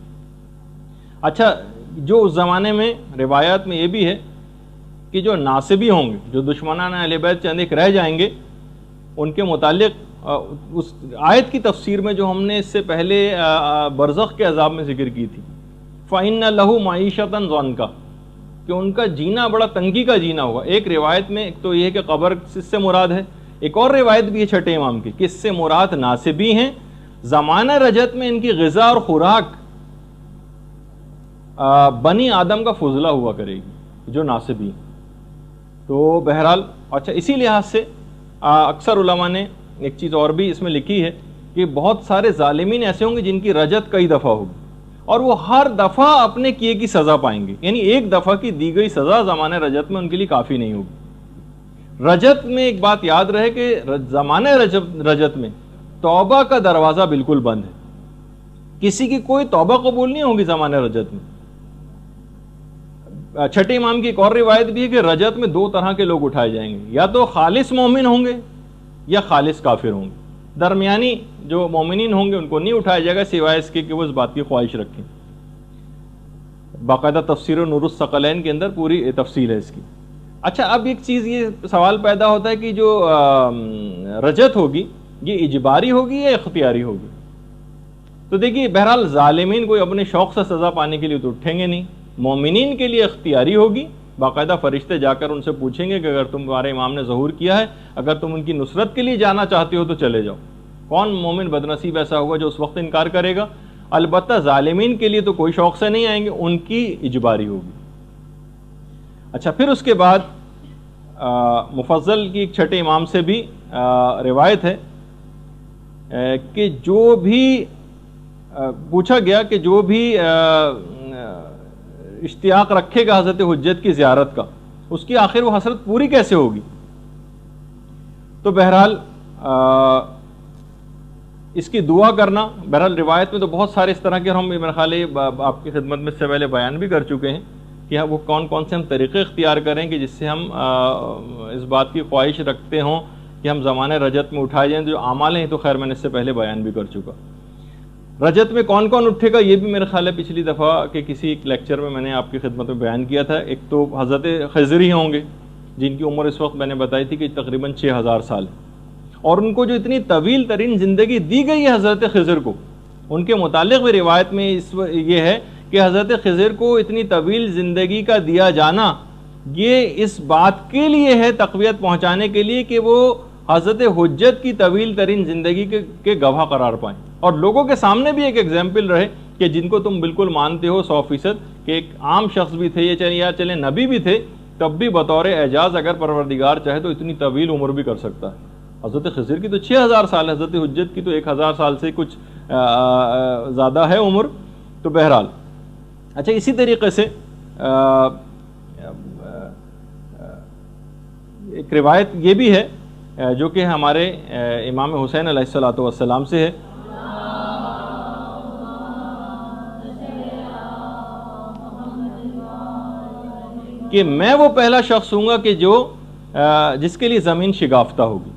S2: اچھا، جو اس زمانے میں روایات میں یہ بھی ہے کہ جو ناصبی ہوں گے، جو دشمنان اہل بیت چند ایک رہ جائیں گے، ان کے متعلق اس آیت کی تفسیر میں جو ہم نے اس سے پہلے برزخ کے عذاب میں ذکر کی تھی، فَإِنَّ لَهُ مَعِيشَةً ضَنْكَ، کہ ان کا جینا بڑا تنگی کا جینا ہوگا۔ ایک روایت میں ایک تو یہ ہے کہ قبر اس سے مراد ہے، ایک اور روایت بھی ہے چھٹے امام کی کہ اس سے مراد ناصبی ہیں، زمانہ رجت میں ان کی غذا اور خوراک بنی آدم کا فضلہ ہوا کرے گی، جو ناصبی ہیں۔ تو بہرحال اچھا، اسی لحاظ سے اکثر علماء نے ایک چیز اور بھی اس میں لکھی ہے کہ بہت سارے ظالمین ایسے ہوں گے جن کی رجت کئی دفعہ ہوگی اور وہ ہر دفعہ اپنے کیے کی سزا پائیں گے، یعنی ایک دفعہ کی دی گئی سزا زمانہ رجت میں ان کے لیے کافی نہیں ہوگی۔ رجت میں ایک بات یاد رہے کہ زمانہ رجت میں توبہ کا دروازہ بالکل بند ہے، کسی کی کوئی توبہ قبول نہیں ہوگی زمانہ رجت میں۔ چھٹے امام کی ایک اور روایت بھی ہے کہ رجت میں 2 طرح کے لوگ اٹھائے جائیں گے، یا تو خالص مومن ہوں گے یا خالص کافر ہوں گے، درمیانی جو مومنین ہوں گے ان کو نہیں اٹھایا جائے گا سوائے اس کے کہ وہ اس بات کی خواہش رکھیں۔ باقاعدہ تفسیر نور الثقلین کے اندر پوری تفصیل ہے اس کی۔ اچھا، اب ایک چیز یہ سوال پیدا ہوتا ہے کہ جو رجت ہوگی یہ اجباری ہوگی یا اختیاری ہوگی؟ تو دیکھیے، بہرحال ظالمین کوئی اپنے شوق سے سزا پانے کے لیے تو اٹھیں گے نہیں، مومنین کے لیے اختیاری ہوگی، باقاعدہ فرشتے جا کر ان سے پوچھیں گے کہ اگر تمہارے امام نے ظہور کیا ہے، اگر تم ان کی نصرت کے لیے جانا چاہتے ہو تو چلے جاؤ۔ کون مومن بدنصیب ایسا ہوگا جو اس وقت انکار کرے گا؟ البتہ ظالمین کے لیے تو کوئی شوق سے نہیں آئیں گے، ان کی اجباری ہوگی۔ اچھا، پھر اس کے بعد مفضل کی ایک چھٹے امام سے بھی روایت ہے کہ جو بھی پوچھا گیا کہ جو بھی اشتیاق رکھے گا حضرت حجت کی زیارت کا، اس کی آخر وہ حسرت پوری کیسے ہوگی؟ تو بہرحال اس کی دعا کرنا، بہرحال روایت میں تو بہت سارے اس طرح کے، ہم میرا خیال ہے آپ کی خدمت میں اس سے پہلے بیان بھی کر چکے ہیں کہ وہ کون کون سے ہم طریقے اختیار کریں کہ جس سے ہم اس بات کی خواہش رکھتے ہوں کہ ہم زمانے رجت میں اٹھائے جائیں۔ جو اعمال ہیں تو خیر میں نے اس سے پہلے بیان بھی کر چکا۔ رجت میں کون کون اٹھے گا یہ بھی میرے خیال ہے پچھلی دفعہ کے کسی ایک لیکچر میں نے آپ کی خدمت میں بیان کیا تھا۔ ایک تو حضرت خضر ہی ہوں گے جن کی عمر اس وقت میں نے بتائی تھی کہ تقریباً 6000 سال ہے، اور ان کو جو اتنی طویل ترین زندگی دی گئی ہے حضرت خضر کو، ان کے متعلق بھی روایت میں یہ ہے کہ حضرت خضر کو اتنی طویل زندگی کا دیا جانا یہ اس بات کے لیے ہے، تقویت پہنچانے کے لیے کہ وہ حضرت حجت کی طویل ترین زندگی کے گواہ قرار پائیں، اور لوگوں کے سامنے بھی ایک ایگزامپل رہے کہ جن کو تم بالکل مانتے ہو 100% کہ ایک عام شخص بھی تھے یا چلے نبی بھی تھے، تب بھی بطور اعجاز اگر پروردگار چاہے تو اتنی طویل عمر بھی کر سکتا ہے۔ حضرت خضر کی تو 6000 سال ہے، حضرت حجت کی تو 1000 سال سے کچھ زیادہ ہے عمر۔ تو بہرحال اچھا، اسی طریقے سے ایک روایت یہ بھی ہے جو کہ ہمارے امام حسین علیہ الصلوۃ والسلام سے ہے کہ میں وہ پہلا شخص ہوں گا کہ جس کے لیے زمین شگافتہ ہوگی۔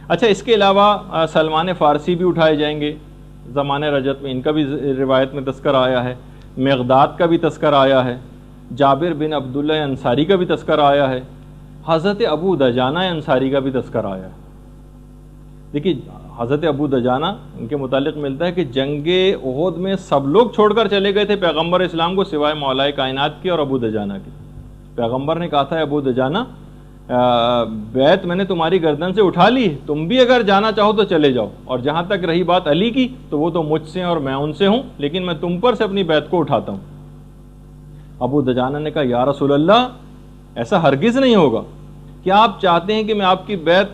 S2: اچھا، اس کے علاوہ سلمان فارسی بھی اٹھائے جائیں گے زمانے رجت میں، ان کا بھی روایت میں تذکر آیا ہے، مقداد کا بھی تذکر آیا ہے، جابر بن عبداللہ انصاری کا بھی تذکر آیا ہے، حضرت ابو دجانہ انصاری کا بھی تذکر آیا ہے۔ دیکھیے، حضرت ابو دجانہ ان کے متعلق ملتا ہے کہ جنگ احد میں سب لوگ چھوڑ کر چلے گئے تھے پیغمبر اسلام کو سوائے مولا کائنات کے اور ابو دجانہ کے۔ پیغمبر نے کہا تھا ابو دجانہ بیت میں نے تمہاری گردن سے اٹھا لی، تم بھی اگر جانا چاہو تو چلے جاؤ، اور جہاں تک رہی بات علی کی تو وہ تو مجھ سے اور میں ان سے ہوں، لیکن میں تم پر سے اپنی بیت کو اٹھاتا ہوں۔ ابو دجانہ نے کہا یا رسول اللہ ایسا ہرگز نہیں ہوگا، کیا آپ چاہتے ہیں کہ میں آپ کی بیت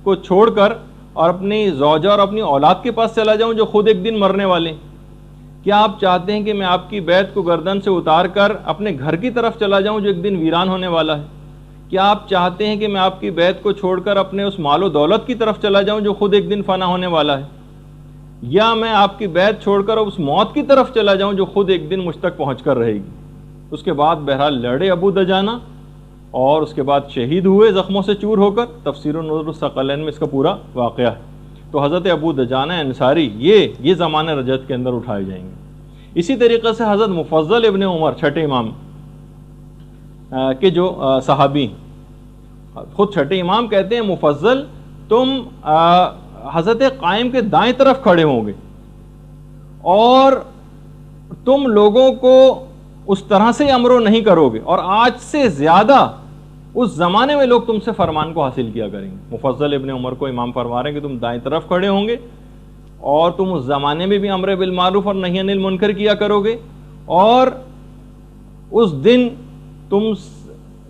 S2: کو چھوڑ کر اور اپنی زوجہ اور اپنی اولاد کے پاس چلا جاؤں جو خود ایک دن مرنے والے ہیں؟ کیا آپ چاہتے ہیں کہ میں آپ کی بیت کو گردن سے اتار کر اپنے گھر کی طرف چلا جاؤں جو ایک دن ویران ہونے والا ہے؟ کیا آپ چاہتے ہیں کہ میں آپ کی بیت کو چھوڑ کر اپنے اس مال و دولت کی طرف چلا جاؤں جو خود ایک دن فنا ہونے والا ہے؟ یا میں آپ کی بیت چھوڑ کر اس موت کی طرف چلا جاؤں جو خود ایک دن مجھ تک پہنچ کر رہے گی؟ اس کے بعد بہرحال لڑے ابو دجانہ اور اس کے بعد شہید ہوئے زخموں سے چور ہو کر۔ تفسیر نور الثقلین میں اس کا پورا واقعہ ہے۔ تو حضرت ابو دجانہ انصاری یہ زمانہ رجت کے اندر اٹھائے جائیں گے۔ اسی طریقے سے حضرت مفضل ابن عمر چھٹے امام کے جو صحابی، خود چھٹے امام کہتے ہیں مفضل تم حضرت قائم کے دائیں طرف کھڑے ہوں گے اور تم لوگوں کو اس طرح سے امرو نہیں کرو گے، اور آج سے زیادہ اس زمانے میں لوگ تم سے فرمان کو حاصل کیا کریں گے۔ مفضل ابن عمر کو امام فرما رہے ہیں کہ تم دائیں طرف کھڑے ہوں گے اور تم اس زمانے میں بھی امر بالمعروف اور نہی عن المنکر کیا کرو گے، اور اس دن تم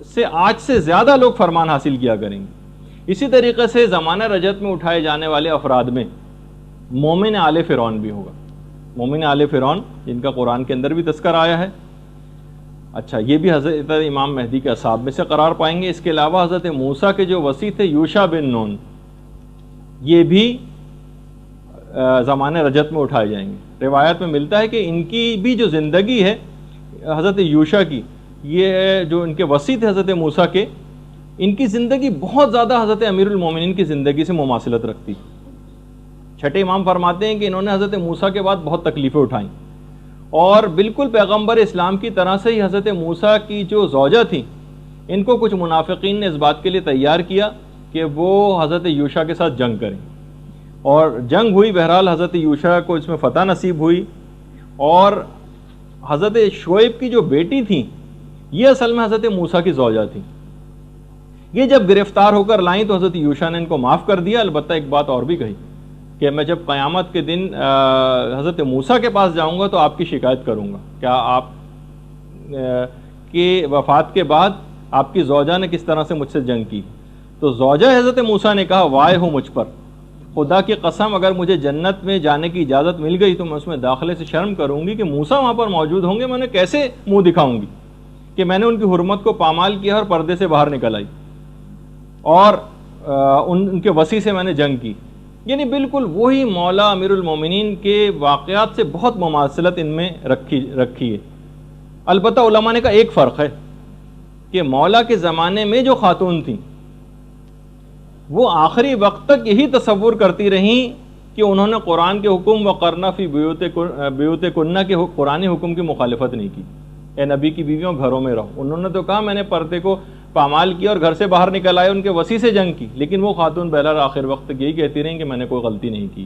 S2: سے آج سے زیادہ لوگ فرمان حاصل کیا کریں گے۔ اسی طریقے سے زمانہ رجت میں اٹھائے جانے والے افراد میں مومن آل فرعون بھی ہوگا۔ مومن آل فرعون جن کا قرآن کے اندر بھی تذکر آیا ہے، اچھا یہ بھی حضرت امام مہدی کے اصحاب میں سے قرار پائیں گے۔ اس کے علاوہ حضرت موسیٰ کے جو وصی تھے یوشع بن نون، یہ بھی زمانہ رجت میں اٹھائے جائیں گے۔ روایت میں ملتا ہے کہ ان کی بھی جو زندگی ہے حضرت یوشع کی، یہ جو ان کے وصی تھے حضرت موسیٰ کے، ان کی زندگی بہت زیادہ حضرت امیر المومنین کی زندگی سے مماثلت رکھتی۔ چھٹے امام فرماتے ہیں کہ انہوں نے حضرت موسیٰ کے بعد بہت تکلیفیں اٹھائیں، اور بالکل پیغمبر اسلام کی طرح سے ہی حضرت موسیٰ کی جو زوجہ تھی، ان کو کچھ منافقین نے اس بات کے لیے تیار کیا کہ وہ حضرت یوشع کے ساتھ جنگ کریں، اور جنگ ہوئی۔ بہرحال حضرت یوشع کو اس میں فتح نصیب ہوئی، اور حضرت شعیب کی جو بیٹی تھی یہ اصل میں حضرت موسیٰ کی زوجہ تھی۔ یہ جب گرفتار ہو کر لائیں تو حضرت یوشع نے ان کو معاف کر دیا، البتہ ایک بات اور بھی کہی کہ میں جب قیامت کے دن حضرت موسیٰ کے پاس جاؤں گا تو آپ کی شکایت کروں گا، کیا آپ کی وفات کے بعد آپ کی زوجہ نے کس طرح سے مجھ سے جنگ کی؟ تو زوجہ حضرت موسیٰ نے کہا وائے ہو مجھ پر، خدا کی قسم اگر مجھے جنت میں جانے کی اجازت مل گئی تو میں اس میں داخلے سے شرم کروں گی کہ موسیٰ وہاں پر موجود ہوں گے، میں نے کیسے منہ دکھاؤں گی کہ میں نے ان کی حرمت کو پامال کیا اور پردے سے باہر نکل آئی اور ان کے وصی سے میں نے جنگ کی۔ یعنی بالکل وہی مولا امیر المومنین کے واقعات سے بہت مماثلت ان میں رکھی ہے۔ البتہ علماء نے کہا ایک فرق ہے کہ مولا کے زمانے میں جو خاتون تھیں وہ آخری وقت تک یہی تصور کرتی رہیں کہ انہوں نے قرآن کے حکم وقرنا فی بیوتکن کے قرآنی حکم کی مخالفت نہیں کی۔ اے نبی کی بیویوں گھروں میں رہو، انہوں نے تو کہا میں نے پردے کو پامال کیا اور گھر سے باہر نکل آئے، ان کے وصی سے جنگ کی، لیکن وہ خاتون بہرحال آخر وقت تک یہی کہتی رہیں کہ میں نے کوئی غلطی نہیں کی۔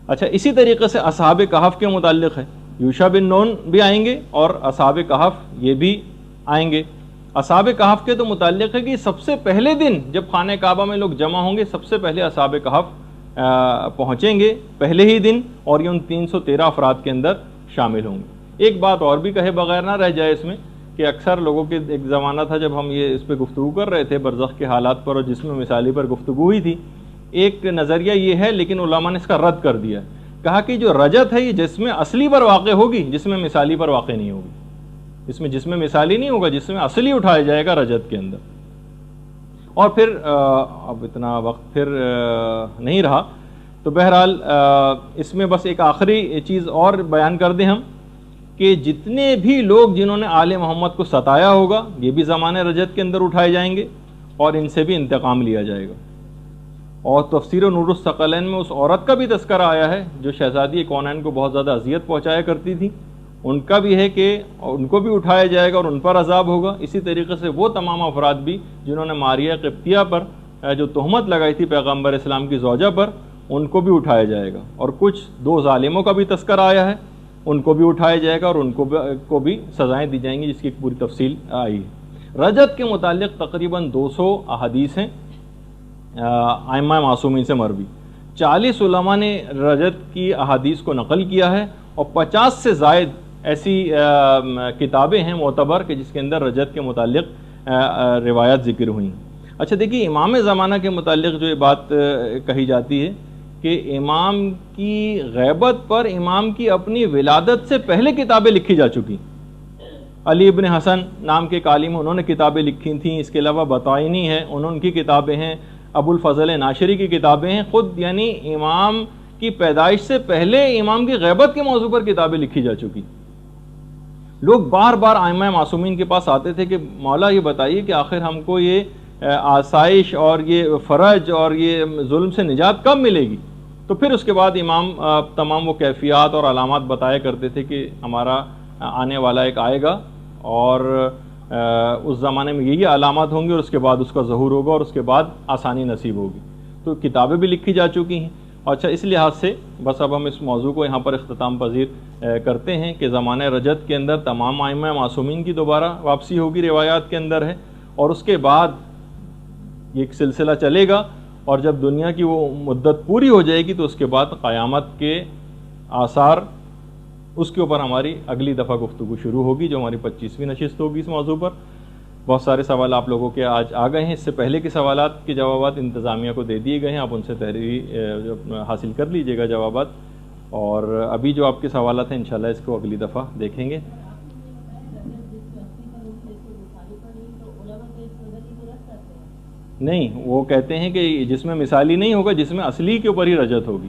S2: اچھا اسی طریقے سے اصحاب کہف کے متعلق ہے، یوشع بن نون بھی آئیں گے اور اصحاب کہف یہ بھی آئیں گے۔ اصحاب کہف کے تو متعلق ہے کہ سب سے پہلے دن جب خانہ کعبہ میں لوگ جمع ہوں گے سب سے پہلے اصحاب کہف پہنچیں گے پہلے ہی دن، اور یہ ان 313 افراد کے اندر شامل ہوں گے۔ ایک بات اور بھی کہے بغیر نہ رہ جائے اس میں کہ اکثر لوگوں کے ایک زمانہ تھا جب ہم یہ اس پہ گفتگو کر رہے تھے برزخ کے حالات پر اور جسم مثالی پر گفتگو ہوئی تھی، ایک نظریہ یہ ہے لیکن علماء نے اس کا رد کر دیا، کہا کہ جو رجت ہے یہ جسم اصلی پر واقع ہوگی، جسم مثالی پر واقع نہیں ہوگی، اس میں جسم مثالی نہیں ہوگا، جسم اصلی اٹھایا جائے گا رجت کے اندر۔ اور پھر اب اتنا وقت پھر نہیں رہا تو بہرحال اس میں بس ایک آخری چیز اور بیان کر دیں ہم کہ جتنے بھی لوگ جنہوں نے آل محمد کو ستایا ہوگا یہ بھی زمانہ رجت کے اندر اٹھائے جائیں گے اور ان سے بھی انتقام لیا جائے گا۔ اور تفسیر نور الثقلین میں اس عورت کا بھی تذکرہ آیا ہے جو شہزادی کونین کو بہت زیادہ اذیت پہنچایا کرتی تھی، ان کا بھی ہے کہ ان کو بھی اٹھایا جائے گا اور ان پر عذاب ہوگا۔ اسی طریقے سے وہ تمام افراد بھی جنہوں نے ماریہ قبطیہ پر جو تہمت لگائی تھی پیغمبر اسلام کی زوجہ پر، ان کو بھی اٹھایا جائے گا۔ اور کچھ 2 ظالموں کا بھی تذکرہ آیا ہے، ان کو بھی اٹھایا جائے گا اور ان کو بھی سزائیں دی جائیں گی جس کی پوری تفصیل آئی ہے۔ رجت کے متعلق تقریباً 200 احادیث ہیں ائمہ معصومین سے مروی، 40 علماء نے رجت کی احادیث کو نقل کیا ہے، اور 50 سے زائد ایسی کتابیں ہیں معتبر کہ جس کے اندر رجت کے متعلق روایات ذکر ہوئی ہیں۔ اچھا دیکھیے، امام زمانہ کے متعلق جو یہ بات کہی جاتی ہے کہ امام کی غیبت پر امام کی اپنی ولادت سے پہلے کتابیں لکھی جا چکی۔ علی ابن حسن نام کے ایک عالم، انہوں نے کتابیں لکھی تھیں، اس کے علاوہ بطائنی ہے، ان کی کتابیں ہیں، ابو الفضل ناشری کی کتابیں ہیں، خود یعنی امام کی پیدائش سے پہلے امام کی غیبت کے موضوع پر کتابیں لکھی جا چکی۔ لوگ بار بار ائمہ معصومین کے پاس آتے تھے کہ مولا یہ بتائیے کہ آخر ہم کو یہ آسائش اور یہ فرج اور یہ ظلم سے نجات کب ملے گی؟ تو پھر اس کے بعد امام تمام وہ کیفیات اور علامات بتایا کرتے تھے کہ ہمارا آنے والا ایک آئے گا اور اس زمانے میں یہی علامات ہوں گی، اور اس کے بعد اس کا ظہور ہوگا، اور اس کے بعد آسانی نصیب ہوگی۔ تو کتابیں بھی لکھی جا چکی ہیں۔ اچھا، اس لحاظ سے بس اب ہم اس موضوع کو یہاں پر اختتام پذیر کرتے ہیں کہ زمانہ رجت کے اندر تمام ائمہ معصومین کی دوبارہ واپسی ہوگی، روایات کے اندر ہے، اور اس کے بعد یہ ایک سلسلہ چلے گا، اور جب دنیا کی وہ مدت پوری ہو جائے گی تو اس کے بعد قیامت کے آثار، اس کے اوپر ہماری اگلی دفعہ گفتگو شروع ہوگی، جو ہماری 25ویں نشست ہوگی اس موضوع پر۔ بہت سارے سوال آپ لوگوں کے آج آ گئے ہیں، اس سے پہلے کے سوالات کے جوابات انتظامیہ کو دے دیے گئے ہیں، آپ ان سے تحریری حاصل کر لیجئے گا جوابات، اور ابھی جو آپ کے سوالات ہیں انشاءاللہ اس کو اگلی دفعہ دیکھیں گے۔ نہیں، وہ کہتے ہیں کہ جس میں مثالی نہیں ہوگا، جس میں اصلی کے اوپر ہی رجت ہوگی۔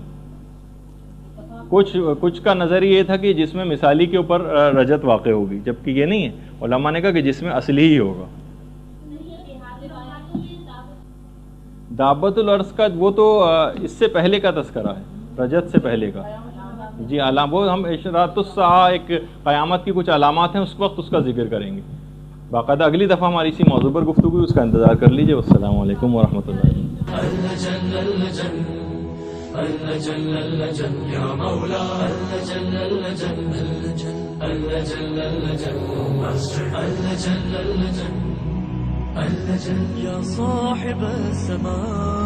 S2: کچھ کا نظریہ یہ تھا کہ جس میں مثالی کے اوپر رجت واقع ہوگی، جبکہ یہ نہیں ہے، علماء نے کہا کہ جس میں اصلی ہی ہوگا۔ دابت الارض کا وہ تو اس سے پہلے کا تذکرہ ہے، رجت سے پہلے کا۔ جی وہ ہم اشراط الساعہ، ایک قیامت کی کچھ علامات ہیں، اس وقت اس کا ذکر کریں گے باقاعدہ۔ اگلی دفعہ ہماری اسی موضوع پر گفتگو، اس کا انتظار کر لیجیے۔ والسلام علیکم ورحمۃ اللہ۔
S1: يا صاحب السماء